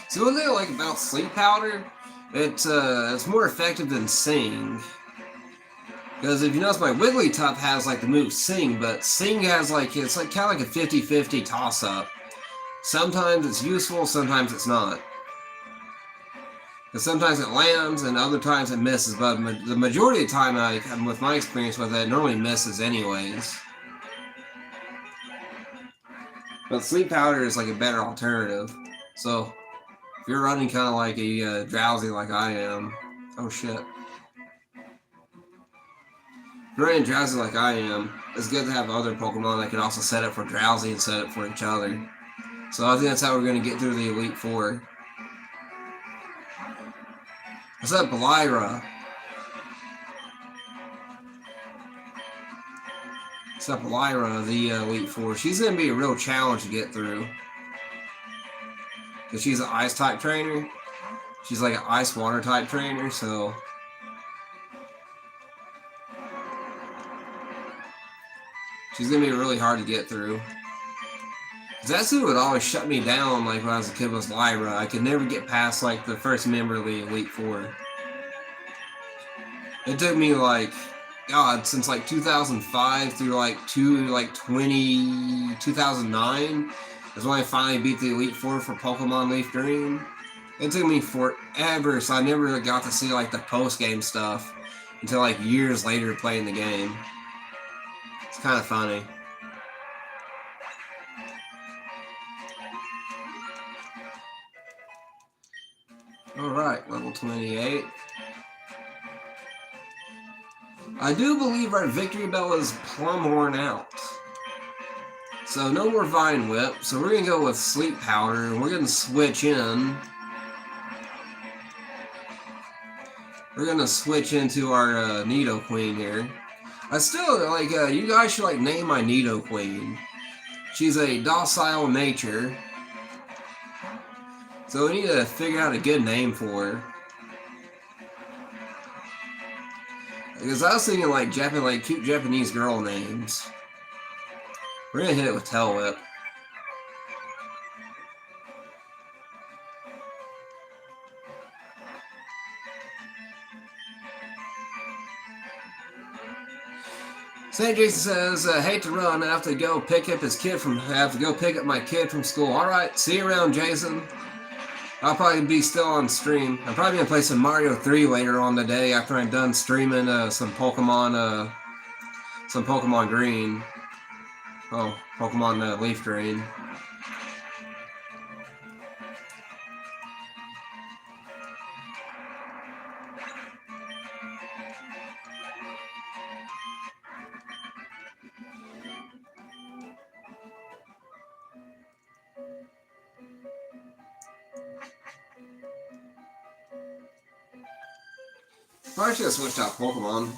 So what I like about Sleep Powder, it's more effective than Sing. Because if you notice, my Wigglytuff has like the move Sing, but Sing has like, it's like kind of like a 50-50 toss-up. Sometimes it's useful, sometimes it's not. Because sometimes it lands and other times it misses, but the majority of the time, with my experience with it, it normally misses anyways. But Sleep Powder is like a better alternative. So if you're running kind of like a Drowsy like I am, oh shit. If you're running Drowsy like I am, it's good to have other Pokemon that can also set it for Drowsy and set it for each other. So I think that's how we're going to get through the Elite Four. What's up, Lyra? What's up, Lyra, the Elite Four? She's going to be a real challenge to get through. Because she's an Ice type trainer. She's like an Ice Water type trainer, so. She's going to be really hard to get through. That's who would always shut me down, like when I was a kid, was Lyra. I could never get past like the first member of the Elite Four. It took me like, God, since like 2005 through like 2009 is when I finally beat the Elite Four for Pokemon Leaf Green. It took me forever, so I never got to see like the post-game stuff until like years later playing the game. It's kind of funny. Alright, level 28. I do believe our Victory Bell is plumb worn out. So no more Vine Whip, so we're going to go with Sleep Powder, and we're going to switch in. We're going to switch into our Nidoqueen here. I still, like, you guys should, like, name my Nidoqueen. She's a docile nature. So we need to figure out a good name for her. Because I was thinking like cute Japanese girl names. We're gonna hit it with Tail Whip. St. Jason says, hate to run, I have to go pick up my kid from school. Alright, see you around, Jason. I'll probably be still on stream. I'm probably gonna play some Mario 3 later on today after I'm done streaming some Pokemon Green. Oh, Pokemon Leaf Drain. Probably should have switched out Pokemon.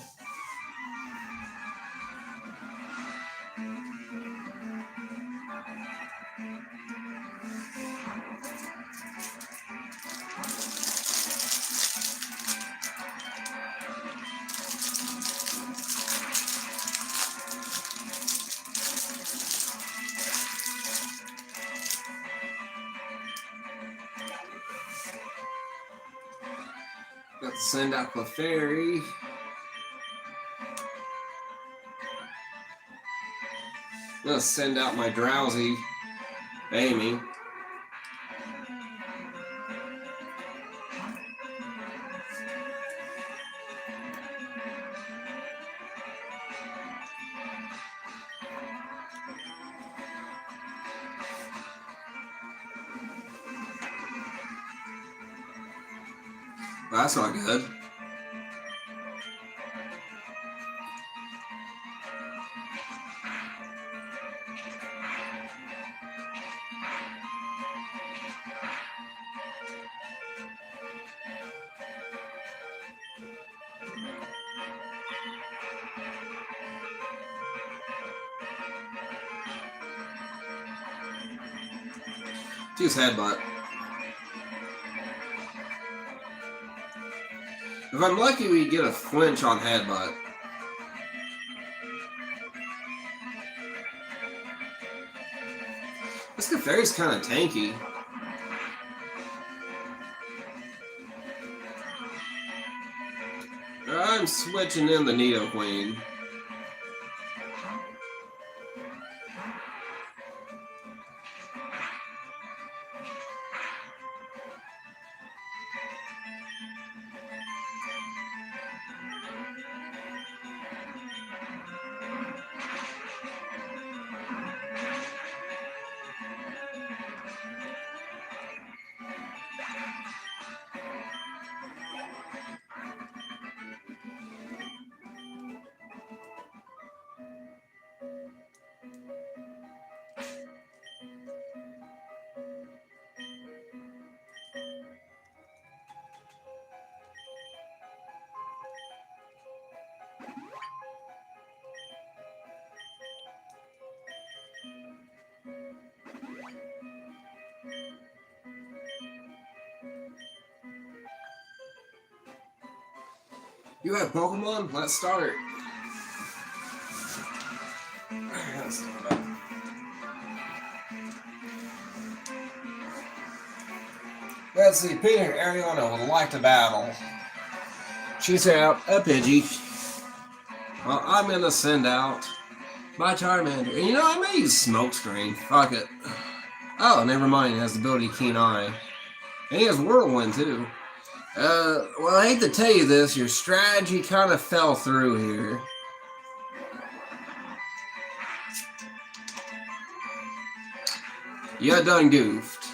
Got to send out Clefairy. I'm gonna send out my Drowsy Amy. Well, that's not good. Use Headbutt. If I'm lucky, we get a flinch on Headbutt. This Clefairy's kind of tanky. I'm switching in the Nidoqueen. You have Pokemon? Let's start. Let's see. Peter Ariana would like to battle. She's out a Pidgey. Well, I'm gonna send out my Charmander. And you know, I may use Smokescreen. Fuck it. Oh, never mind. He has the ability Keen Eye. And he has Whirlwind, too. Well, I hate to tell you this. Your strategy kind of fell through here. You done goofed.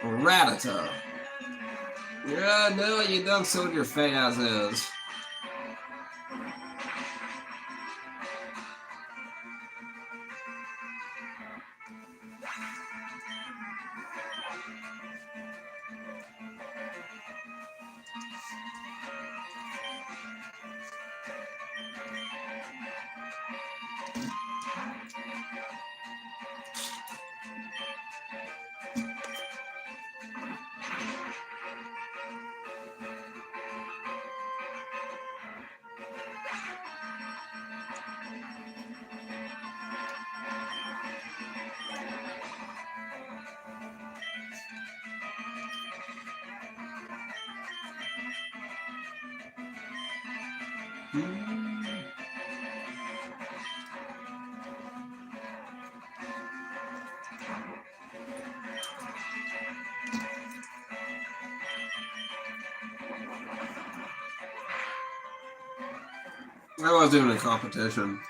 Rattata. Yeah, no, you done sold your fate as is. I was doing a competition.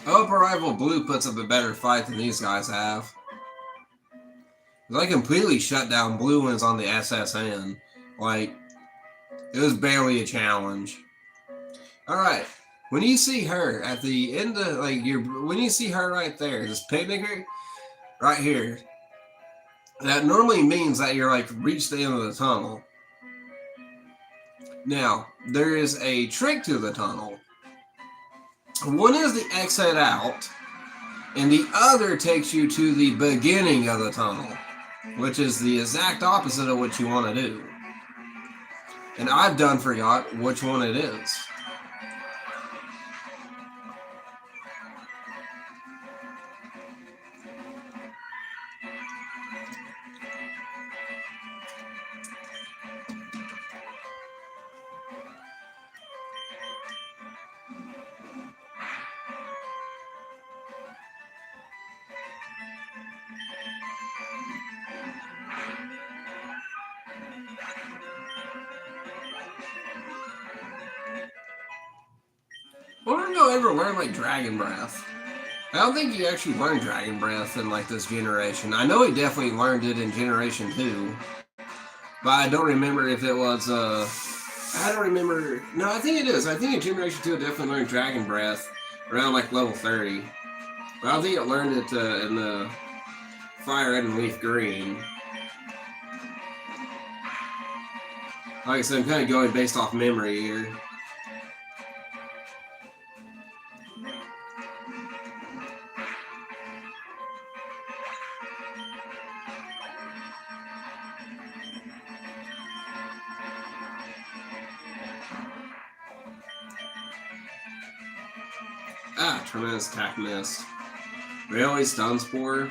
I hope Arrival Blue puts up a better fight than these guys have. I completely shut down Blue Ones on the SSN. Like, it was barely a challenge. Alright, when you see her at the end of, like, when you see her right there, this picnicker, right here, that normally means that you're, like, reached the end of the tunnel. Now, there is a trick to the tunnel. One is the exit out, and the other takes you to the beginning of the tunnel, which is the exact opposite of what you want to do. And I've done forgot which one it is. I wonder if you'll ever learn like Dragon Breath. I don't think you actually learned Dragon Breath in like this generation. I know he definitely learned it in Generation 2. But I don't remember if it was I don't remember. No, I think it is. I think in Generation 2 it definitely learned Dragon Breath around like level 30. But I don't think it learned it in the Fire Red and Leaf Green. Like I said, I'm kind of going based off memory here. Ah, tremendous attack miss. Really? Stun Spore?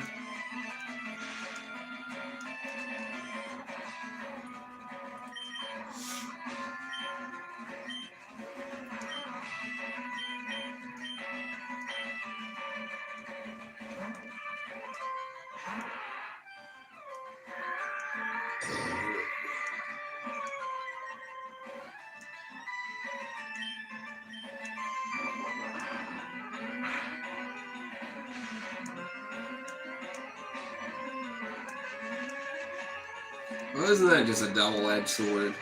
Well, isn't that just a double-edged sword?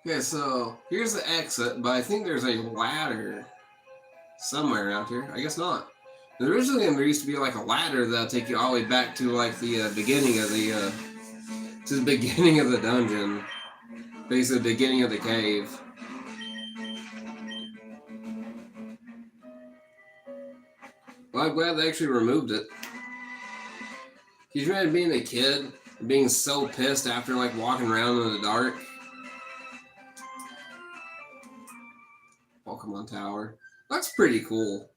Okay, so here's the exit, but I think there's a ladder somewhere around here. I guess not. The original game, there used to be like a ladder that'll take you all the way back to like the beginning of the to the beginning of the dungeon, basically the beginning of the cave. Well, I'm glad they actually removed it. Can you imagine being a kid, being so pissed after like walking around in the dark? Pokemon Tower. That's pretty cool.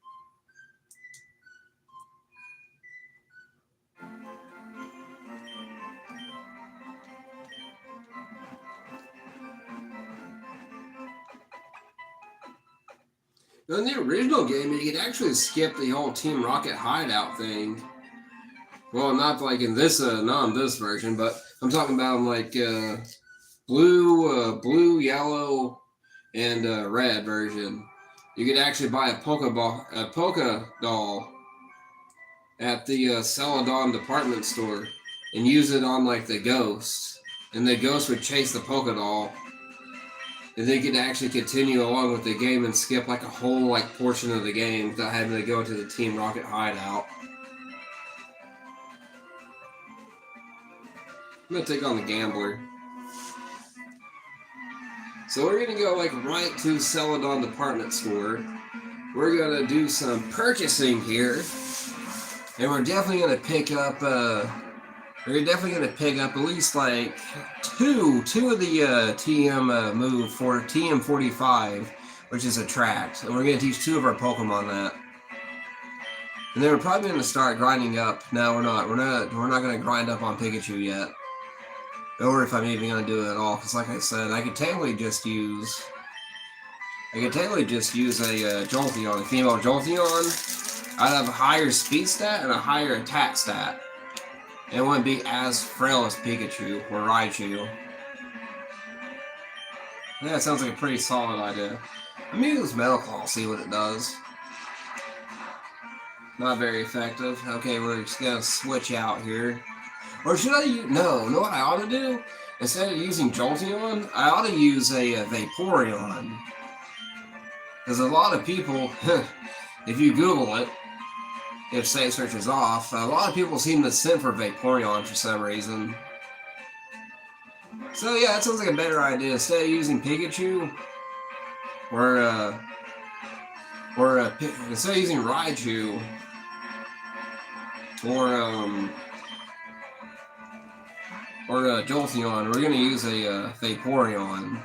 In the original game, you could actually skip the whole Team Rocket hideout thing. Well, not like in this, not in this version, but I'm talking about like blue, yellow, and red version. You could actually buy a Poké doll at the Celadon department store and use it on like the ghost, and the ghost would chase the Poké doll. And they could actually continue along with the game and skip like a whole like portion of the game without having to go to the Team Rocket hideout. I'm gonna take on the Gambler. So we're gonna go like right to Celadon department store. We're gonna do some purchasing here, and we're definitely gonna pick up We're definitely going to pick up at least like two of the TM move for TM45, which is Attract. And we're going to teach 2 of our Pokemon that. And then we're probably going to start grinding up. No, we're not. We're not going to grind up on Pikachu yet. Or if I'm even going to do it at all. Because like I said, I could technically just use a Jolteon, a female Jolteon. I'd have a higher speed stat and a higher attack stat. It wouldn't be as frail as Pikachu or Raichu. Yeah, it sounds like a pretty solid idea. Let me use Metal Claw, see what it does. Not very effective. Okay, we're just gonna switch out here. Or should I use... No, know what I ought to do? Instead of using Jolteon, I ought to use a Vaporeon. Because a lot of people, if you Google it, if safe search is off, a lot of people seem to send for Vaporeon for some reason. So yeah, that sounds like a better idea. Instead of using Pikachu, instead of using Raichu, or Jolteon, we're gonna use a Vaporeon.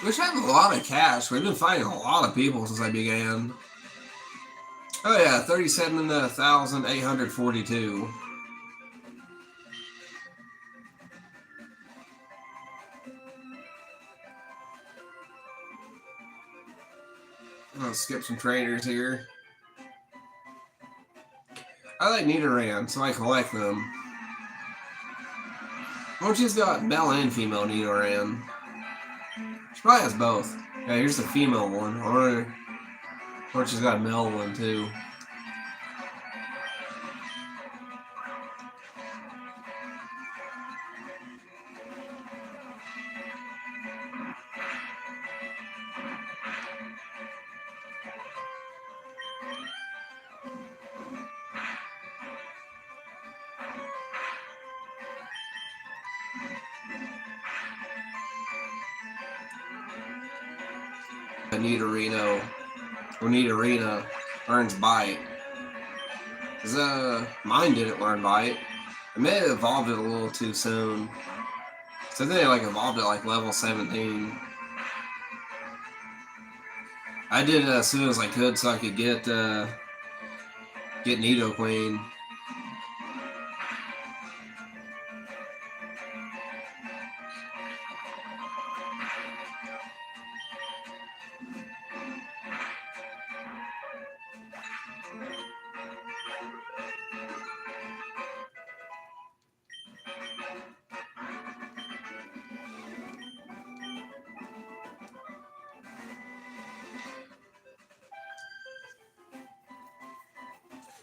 Which I have a lot of cash. We've been finding a lot of people since I began. Oh yeah, 37,842. I'll skip some trainers here. I like Nidoran, so I collect them. Well, she's got male and female Nidoran. She probably has both. Yeah, here's the female one. Or she's got a male one too. Nidorina learns Bite. Because mine didn't learn Bite. I may have evolved it a little too soon. So I think I evolved it level 17. I did it as soon as I could so I could get Nidoqueen.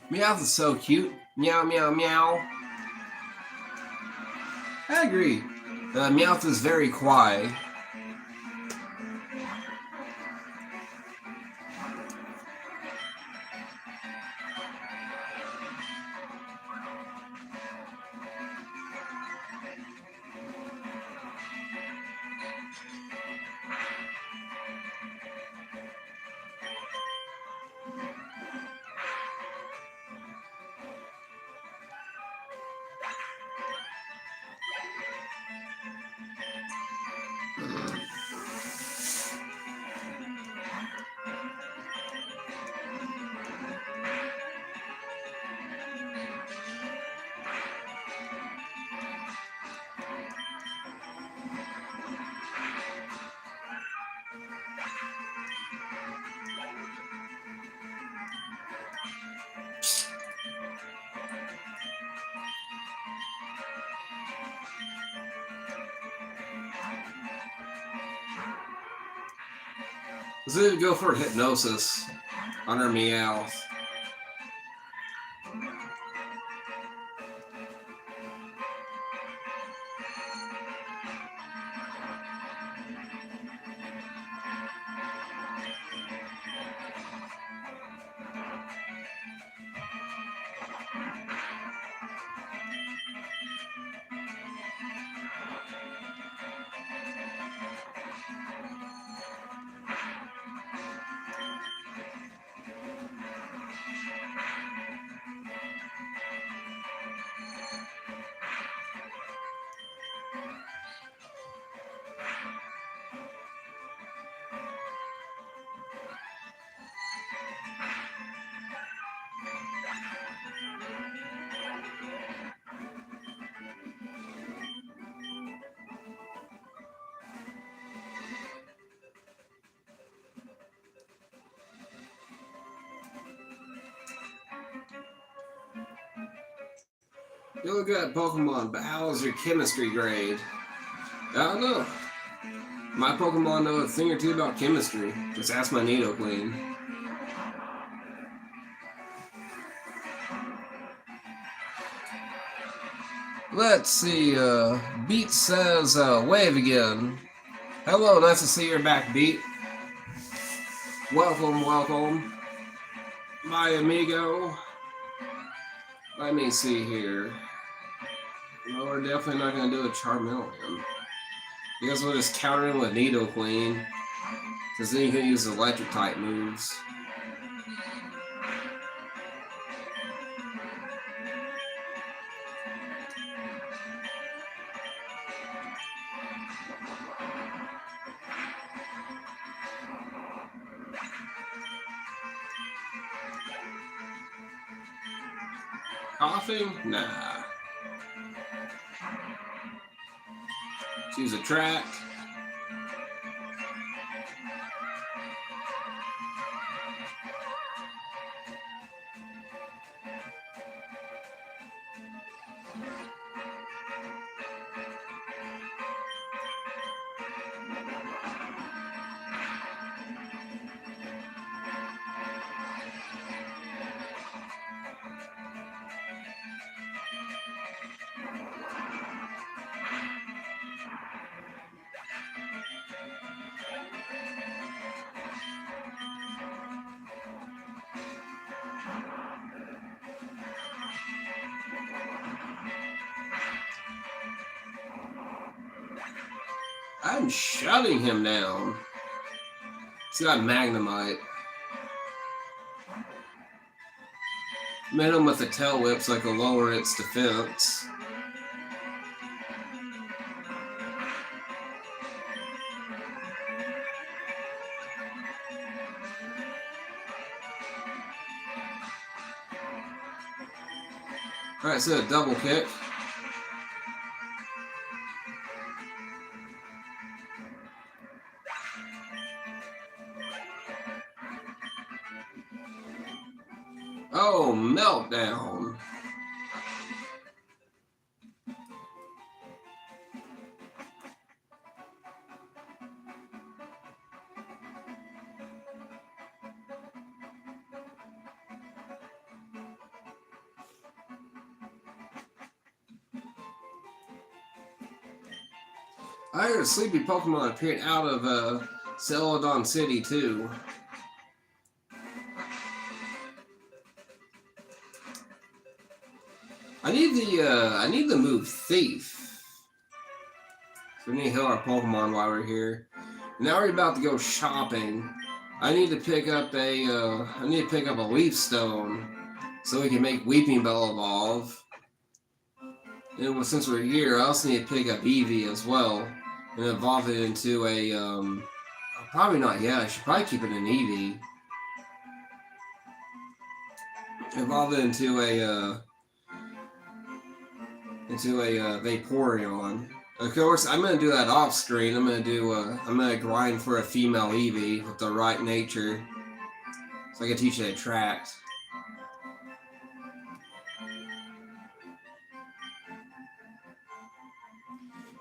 Meowth is so cute. Meow, meow, meow. I agree. Meowth is very quiet. Let's go for Hypnosis on our Meowth. You look at Pokemon, but how is your chemistry grade? I don't know. My Pokemon know a thing or two about chemistry. Just ask my Nidoqueen. Let's see, Beat says, wave again. Hello, nice to see you're back, Beat. Welcome, welcome. My amigo. Let me see here. No, we're definitely not going to do a Charmeleon. You guys will just counter him with Nidoqueen. Because then you can use electric type moves. Coughing? Nah. Choose a track. I'm shutting him down. He's got Magnemite. Met him with a tail whip so I can lower its defense. Alright, so a double kick. Oh, meltdown. I heard a sleepy Pokemon appeared out of Celadon City too. I need the move Thief. So we need to heal our Pokemon while we're here. Now we're about to go shopping. I need to pick up a Leaf Stone so we can make Weeping Bell evolve. And since we're here, I also need to pick up Eevee as well and evolve it into a probably not yet. I should probably keep it in Eevee. Evolve it into a Vaporeon. Of course, I'm gonna do that off screen. I'm gonna grind for a female Eevee with the right nature, so I can teach it Attract.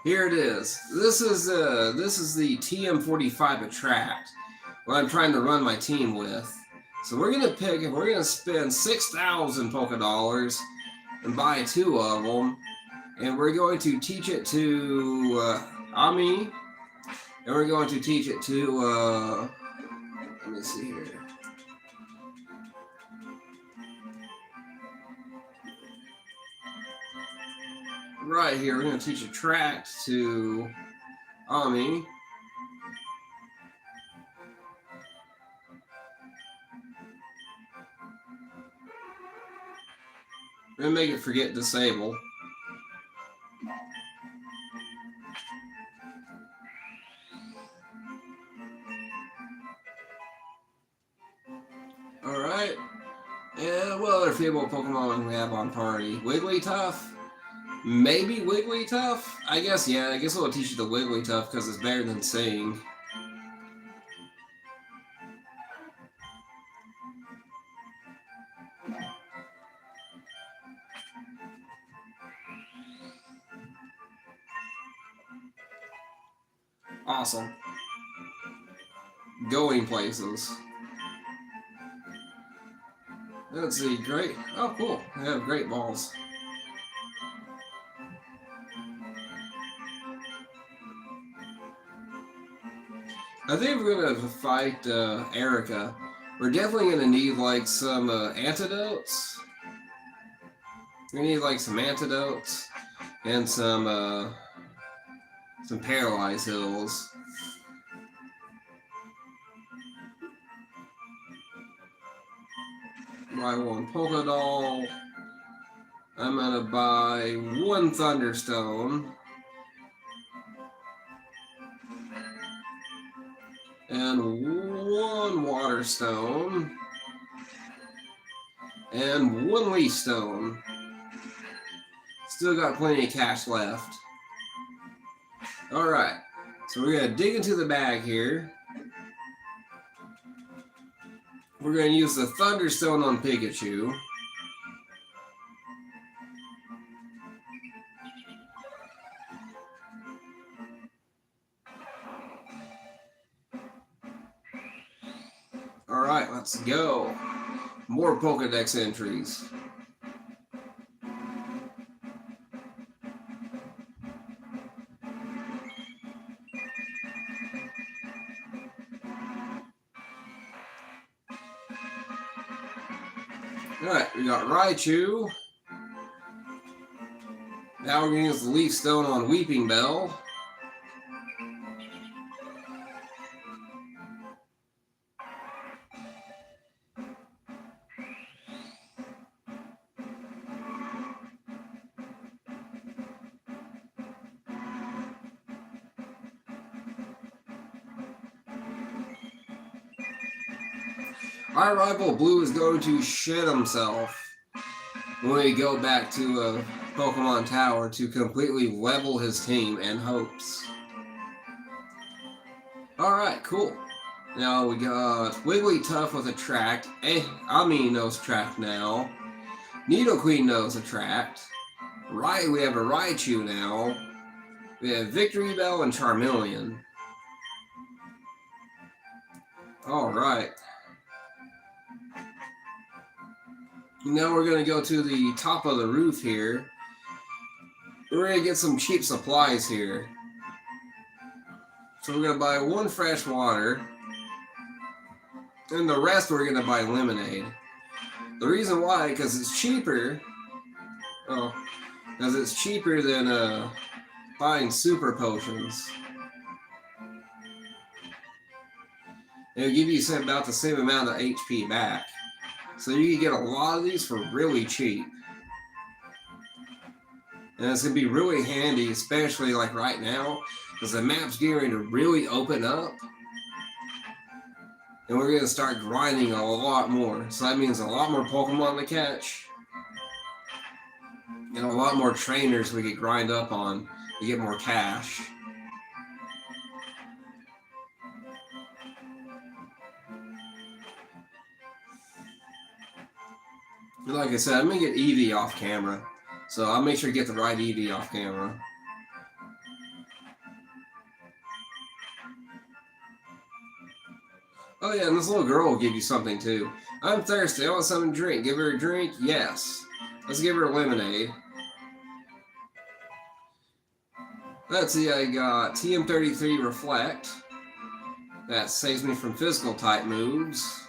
Here it is. This is the TM45 Attract. what I'm trying to run my team with. So we're gonna spend 6,000 Polka Dollars and buy 2 of them, and we're going to teach it to Ami, and we're going to teach it to let me see here. Right here, we're going to teach a tract to Ami. We're going to make it forget disable. Alright. And what other favorite Pokemon we have on party? Wigglytuff? Maybe Wigglytuff? I guess, yeah. I guess we'll teach you the Wigglytuff because it's better than Sing. Awesome. Going places. Let's see, great. Oh, cool. They have great balls. I think we're going to fight Erica. We're definitely going to need like some antidotes. We need like some antidotes and some paralyzed hills. Buy 1 Polka Doll. I'm gonna buy 1 Thunderstone. And 1 Water Stone. And 1 Leaf Stone. Still got plenty of cash left. Alright, so we're gonna dig into the bag here. We're going to use the Thunderstone on Pikachu. Alright, let's go. More Pokedex entries. Alright, we got Raichu. Now we're going to use the Leaf Stone on Weeping Bell. Our rival Blue is going to shit himself when we go back to Pokemon Tower to completely level his team and hopes. Alright, cool. Now we got Wigglytuff with Attract. Ami knows Attract now. Nidoqueen knows Attract. Right, we have a Raichu now. We have Victory Bell and Charmeleon. Alright. Now we're going to go to the top of the roof here. We're going to get some cheap supplies here. So we're going to buy 1 fresh water. And the rest we're going to buy lemonade. The reason why, because it's cheaper. Oh, because it's cheaper than buying super potions. It'll give you about the same amount of HP back. So you can get a lot of these for really cheap. And it's going to be really handy, especially like right now, because the map's getting ready to really open up. And we're going to start grinding a lot more. So that means a lot more Pokemon to catch. And a lot more trainers we could grind up on to get more cash. Like I said, I'm going to get Eevee off camera. So I'll make sure to get the right Eevee off camera. Oh yeah, and this little girl will give you something too. I'm thirsty. I want something to drink. Give her a drink? Yes. Let's give her a lemonade. Let's see, I got TM33 Reflect. That saves me from physical type moves.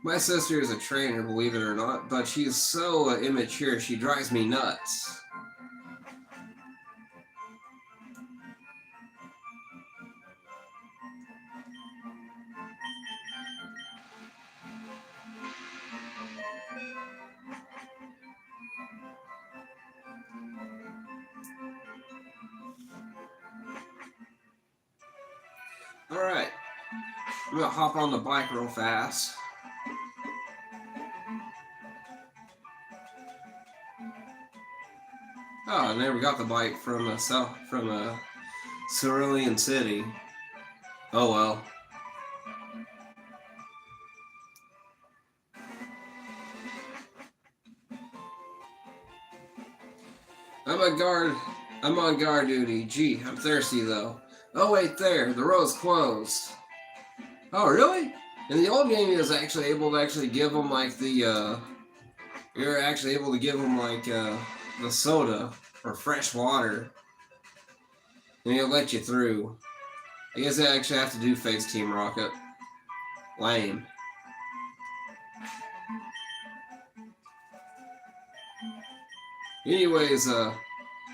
My sister is a trainer, believe it or not, but she is so immature, she drives me nuts. Alright, I'm gonna hop on the bike real fast. Oh, and there we got the bike from Cerulean City. Oh well. I'm on guard duty. Gee, I'm thirsty though. Oh wait, there, the road's closed. Oh really? In the old game, he was actually able to give them like the you're actually able to give them like the soda or fresh water, and he'll let you through. I guess I actually have to do face Team Rocket. Lame. Anyways,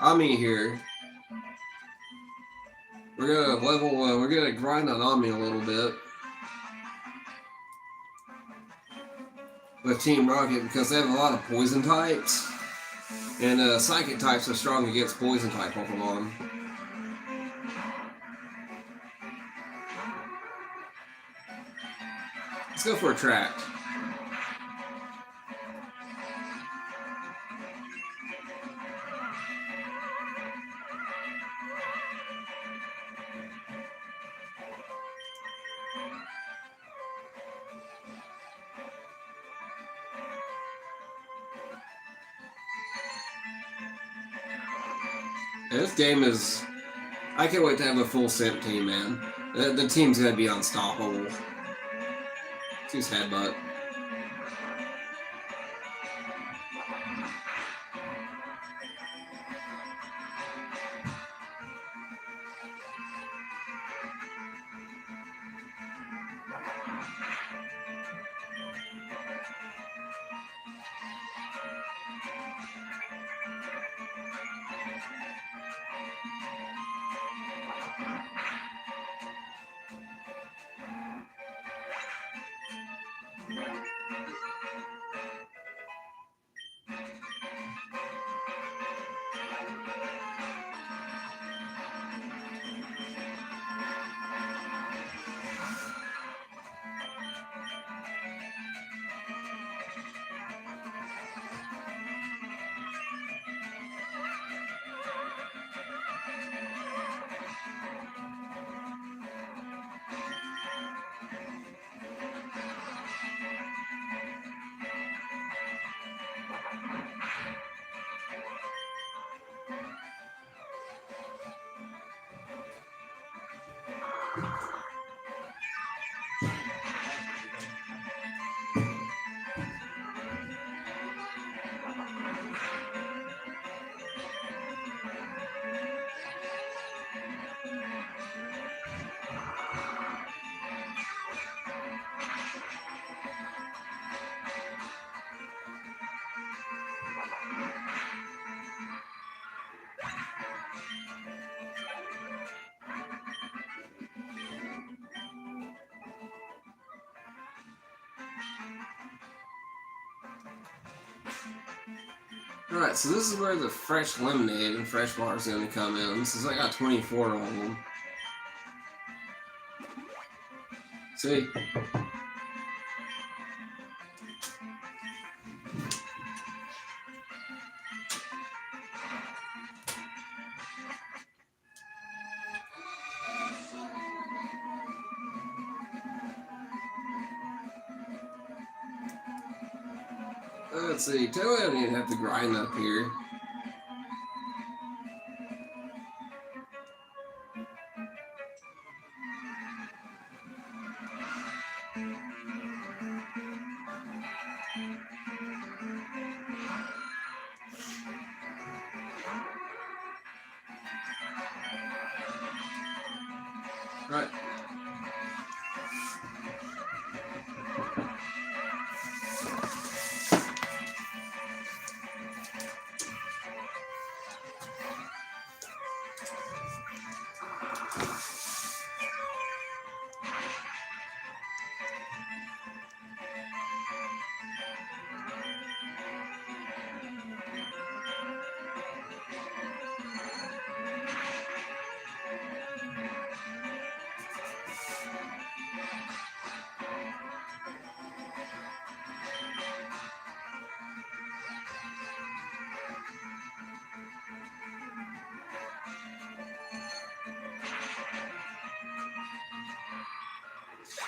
Ami here. We're gonna grind on Ami a little bit with Team Rocket because they have a lot of poison types, and psychic types are strong against poison type Pokemon. Let's go for a track. Yeah, this game is... I can't wait to have a full simp team, man. The team's gonna be unstoppable. Choose Headbutt. Alright, so this is where the fresh lemonade and fresh water is going to come in. Since I got 24 of them. See? Let's see, totally I don't even have to grind up here.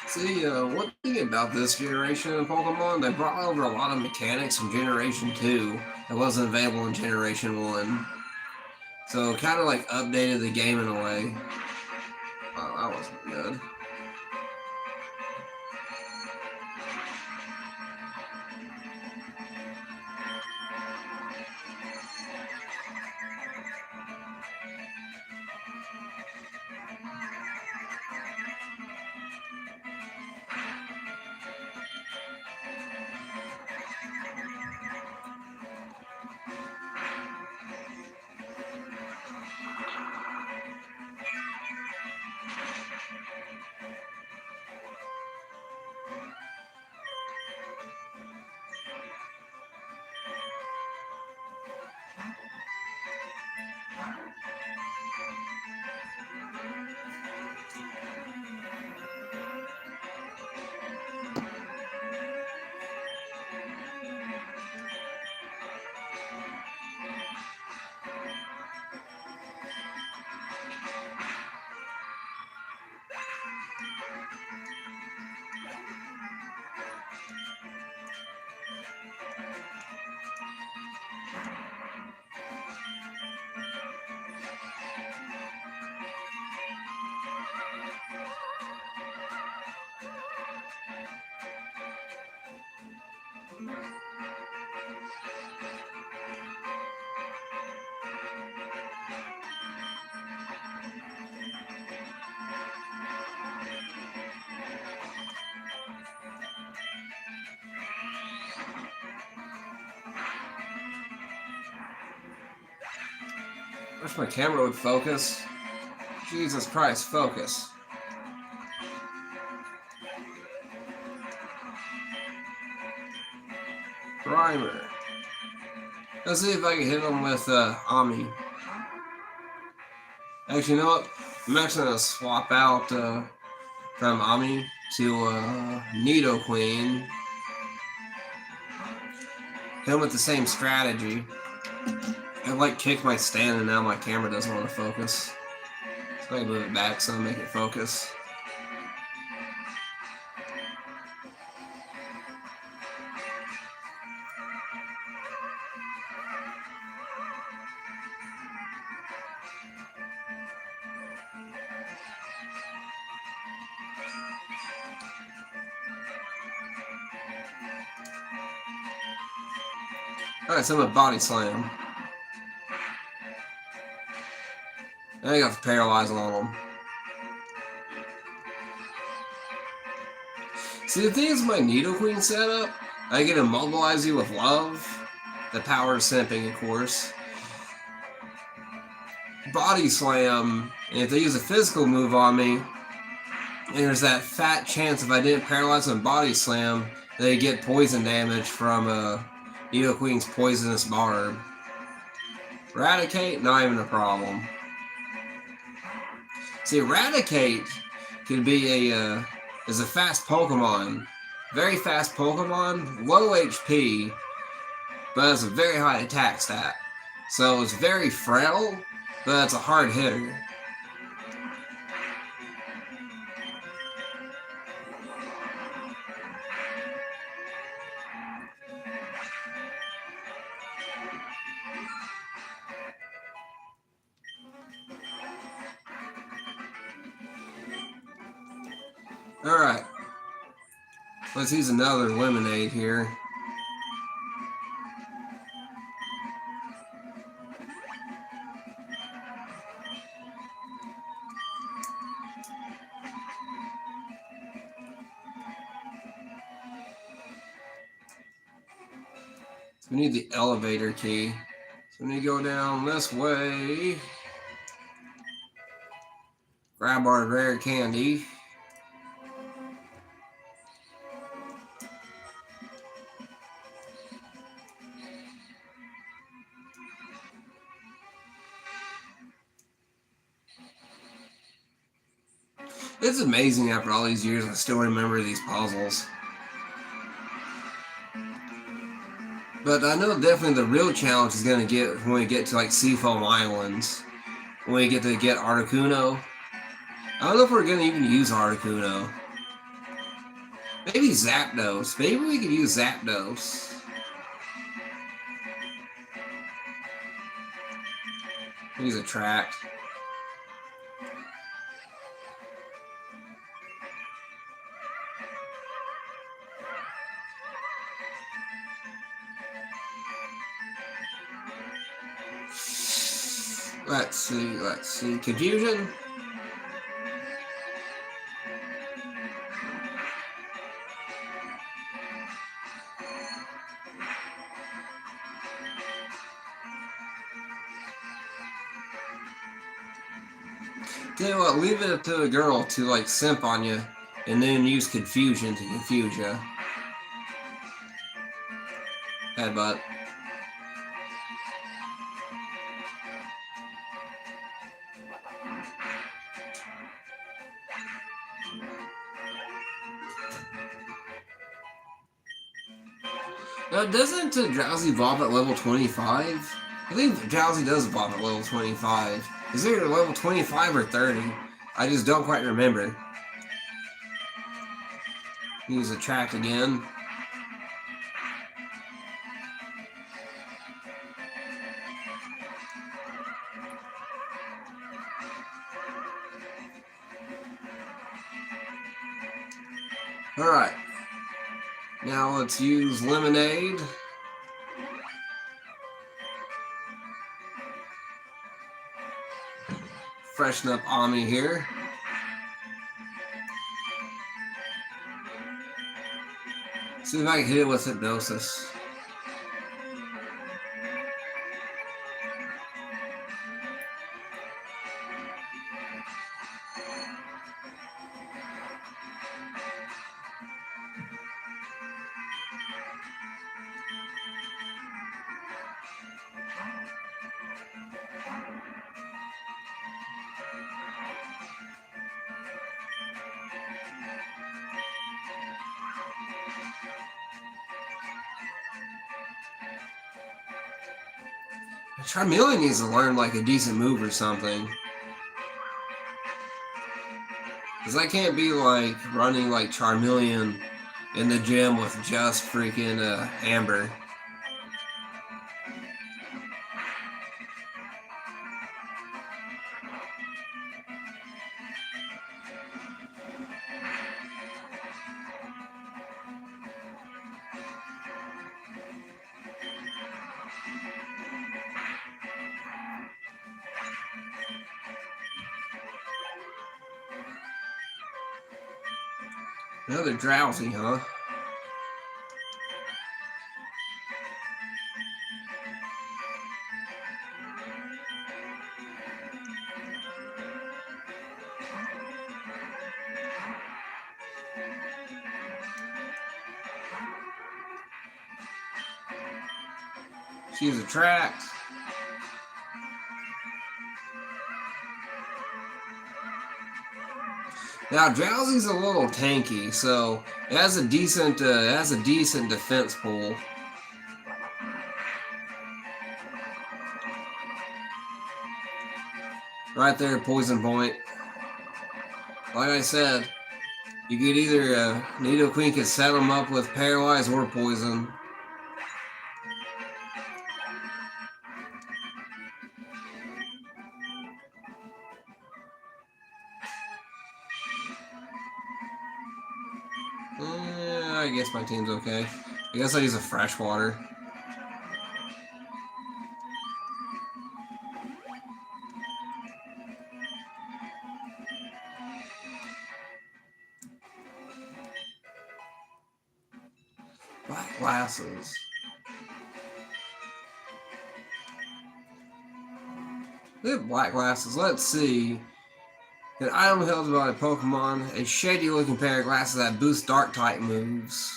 See, one thing about this generation of Pokemon, they brought over a lot of mechanics from Generation 2 that wasn't available in Generation 1. So, kind of like updated the game in a way. Wow, that wasn't good. I wish my camera would focus. Jesus Christ, focus. Primer. Let's see if I can hit him with Ami. Actually, you know what? I'm actually going to swap out from Ami to Nidoqueen. Hit him with the same strategy. I like kicked my stand and now my camera doesn't want to focus. So I can move it back so I make it focus. Alright, so I'm gonna body slam. And I got the paralyze on him. See, the thing is, my Nidoqueen setup, I get to immobilize you with love. The power of simping, of course. Body slam, and if they use a physical move on me, there's that fat chance if I didn't paralyze them body slam, they get poison damage from Nidoqueen's poisonous barb. Eradicate, not even a problem. See, Eradicate could be is a fast Pokemon. Very fast Pokemon, low HP, but it's a very high attack stat. So it's very frail, but it's a hard hitter. Alright, let's use another lemonade here. So we need the elevator key. So we need to go down this way. Grab our rare candy. It's amazing after all these years I still remember these puzzles. But I know definitely the real challenge is going to get when we get to like Seafoam Islands. When we get to get Articuno. I don't know if we're going to even use Articuno. Maybe Zapdos. Maybe we could use Zapdos. Use Attract. Let's see. Confusion? Tell you what, leave it up to a girl to like simp on you and then use confusion to confuse you. Headbutt. Now, doesn't Drowsy evolve at level 25? I think Drowsy does evolve at level 25. Is it level 25 or 30? I just don't quite remember. Use Attract again. Alright. Now let's use Lemonade. Freshen up Ami here. See if I can hit it with Hypnosis. Charmeleon needs to learn like a decent move or something. Because I can't be like running like Charmeleon in the gym with just freaking Amber. Another Drowsy, huh? She's Attract. Now Drowsy's a little tanky, so it has a decent defense pool. Right there, Poison Point. Like I said, you could either Nidoqueen could set them up with Paralyze or Poison. I guess my team's okay. I guess I'll use a Freshwater. Black Glasses. We have Black Glasses. Let's see. An item held by a Pokemon, a shady looking pair of glasses that boost Dark type moves.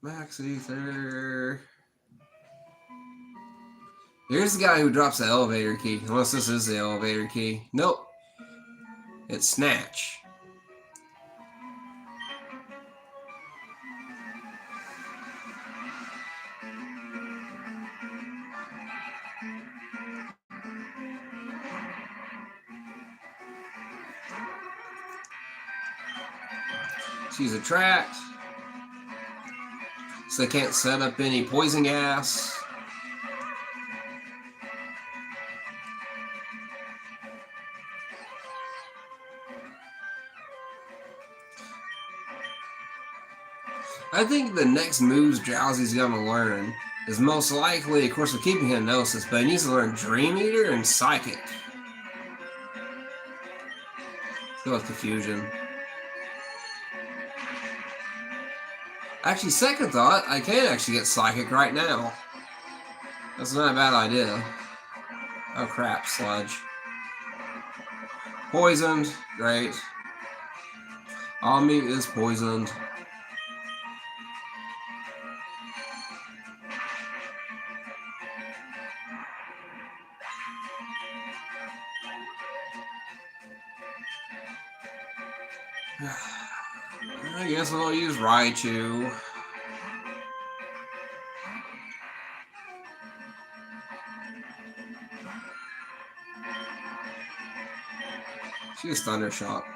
Max Ether. Here's the guy who drops the elevator key. Unless this is the elevator key. Nope. It's Snatch. She's attract. So they can't set up any poison gas. I think the next moves Drowsy's gonna learn is most likely, of course, we're keeping Hypnosis, but he needs to learn Dream Eater and Psychic. Let's go with Confusion. Actually, second thought, I can actually get Psychic right now. That's not a bad idea. Oh crap, Sludge. Poisoned, great. Omni is poisoned. I guess I'll use Raichu. She's Thunder Shock.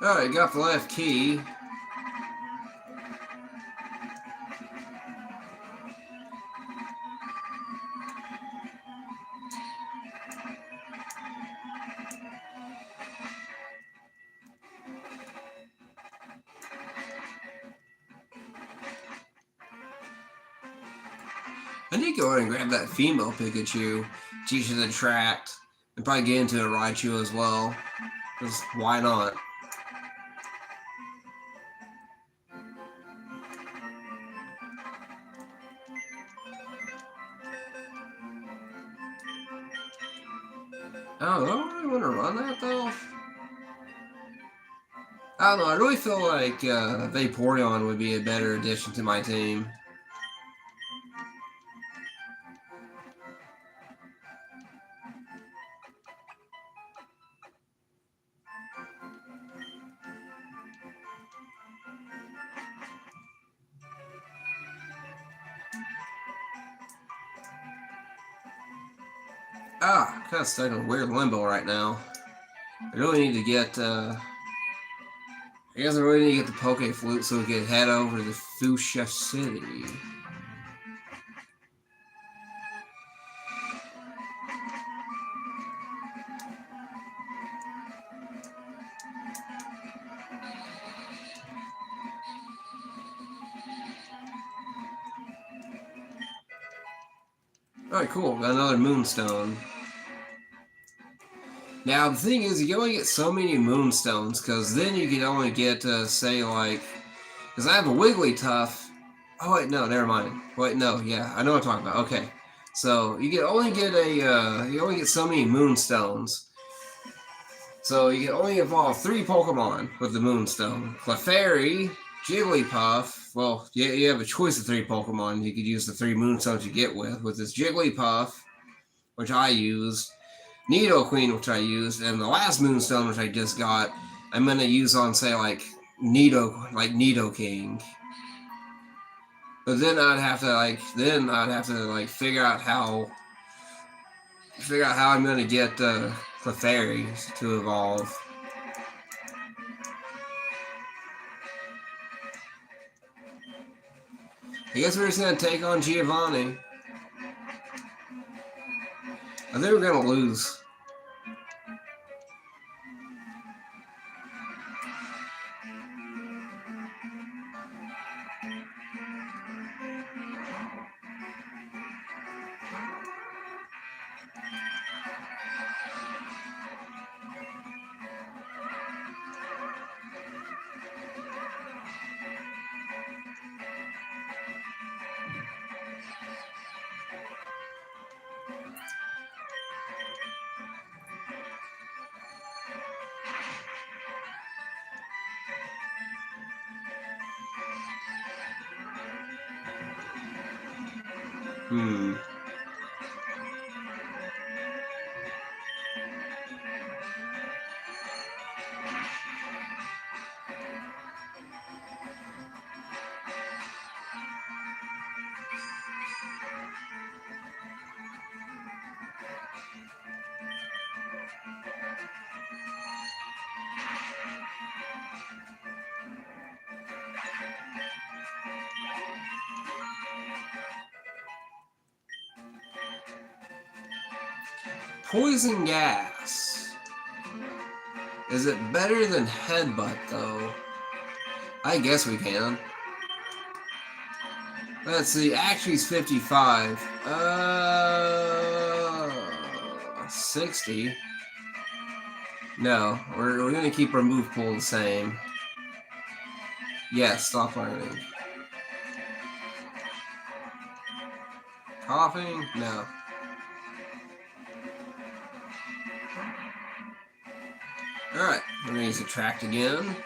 Alright, got the left key. I need to go ahead and grab that female Pikachu, teach it to attract, and probably get into a Raichu as well. Because why not? I don't know, I really want to run that though. I don't know, I really feel like Vaporeon would be a better addition to my team. I'm kind of stuck in a weird limbo right now. I really need to get, I guess I really need to get the Poke Flute so we can head over to Fuchsia City. Alright, cool. Got another Moonstone. Now, the thing is, you can only get so many Moonstones, because then you can only get, say, like... Because I have a Wigglytuff. Oh, wait, no, never mind. Wait, no, yeah, I know what I'm talking about. Okay. So, you can only get you only get so many Moonstones. So, you can only evolve 3 Pokemon with the Moonstone. Clefairy, Jigglypuff. Well, you have a choice of 3 Pokemon. You could use the 3 Moonstones you get with this Jigglypuff, which I used. Nidoqueen, which I used, and the last Moonstone, which I just got, I'm gonna use on, say, like Nidoking. But then I'd have to figure out how I'm gonna get Clefairy to evolve. I guess we're just gonna take on Giovanni. I think we're gonna lose. Poison gas. Is it better than headbutt, though? I guess we can. Let's see. Actually's 55. 60. No, we're gonna keep our move pool the same. Yes, stop learning. Coughing? No. Alright, we're gonna use attract again.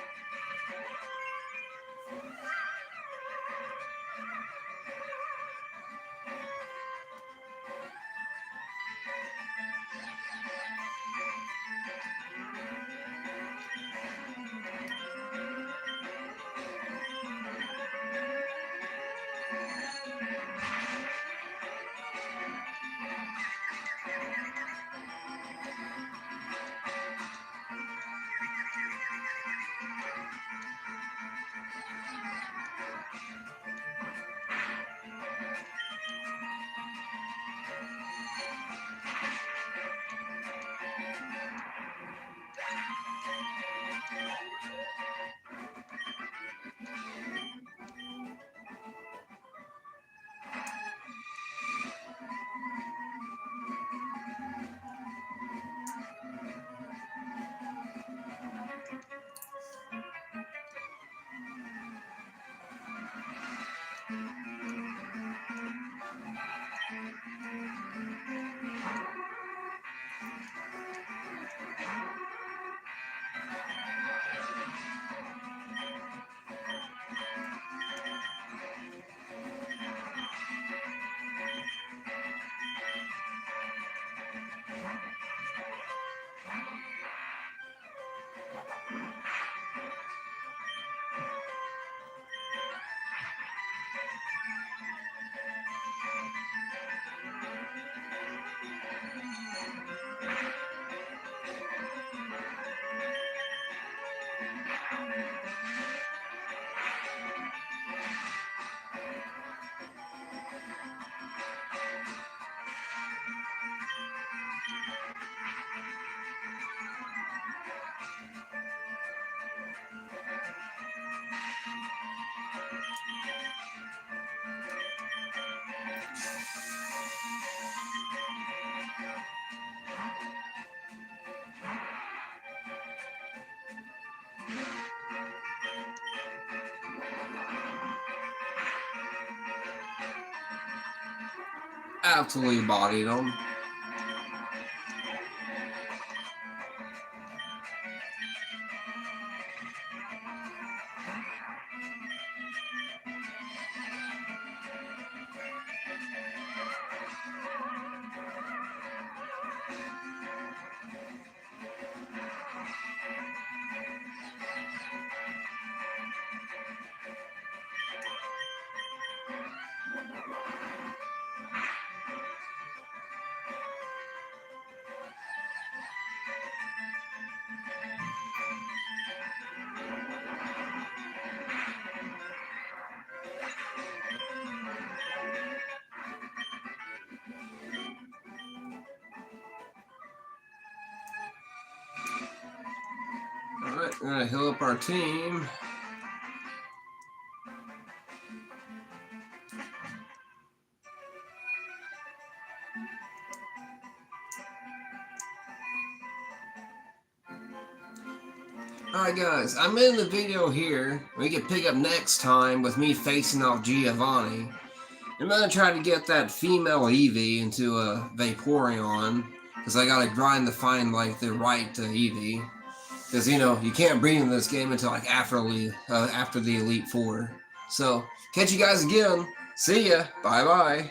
Absolutely bodied him. Alright, we're gonna heal up our team. Alright guys, I'm in the video here. We can pick up next time with me facing off Giovanni. I'm gonna try to get that female Eevee into a Vaporeon, because I gotta grind to find like the right Eevee. Because you know you can't breed in this game until like after the Elite Four. So catch you guys again. See ya. Bye bye.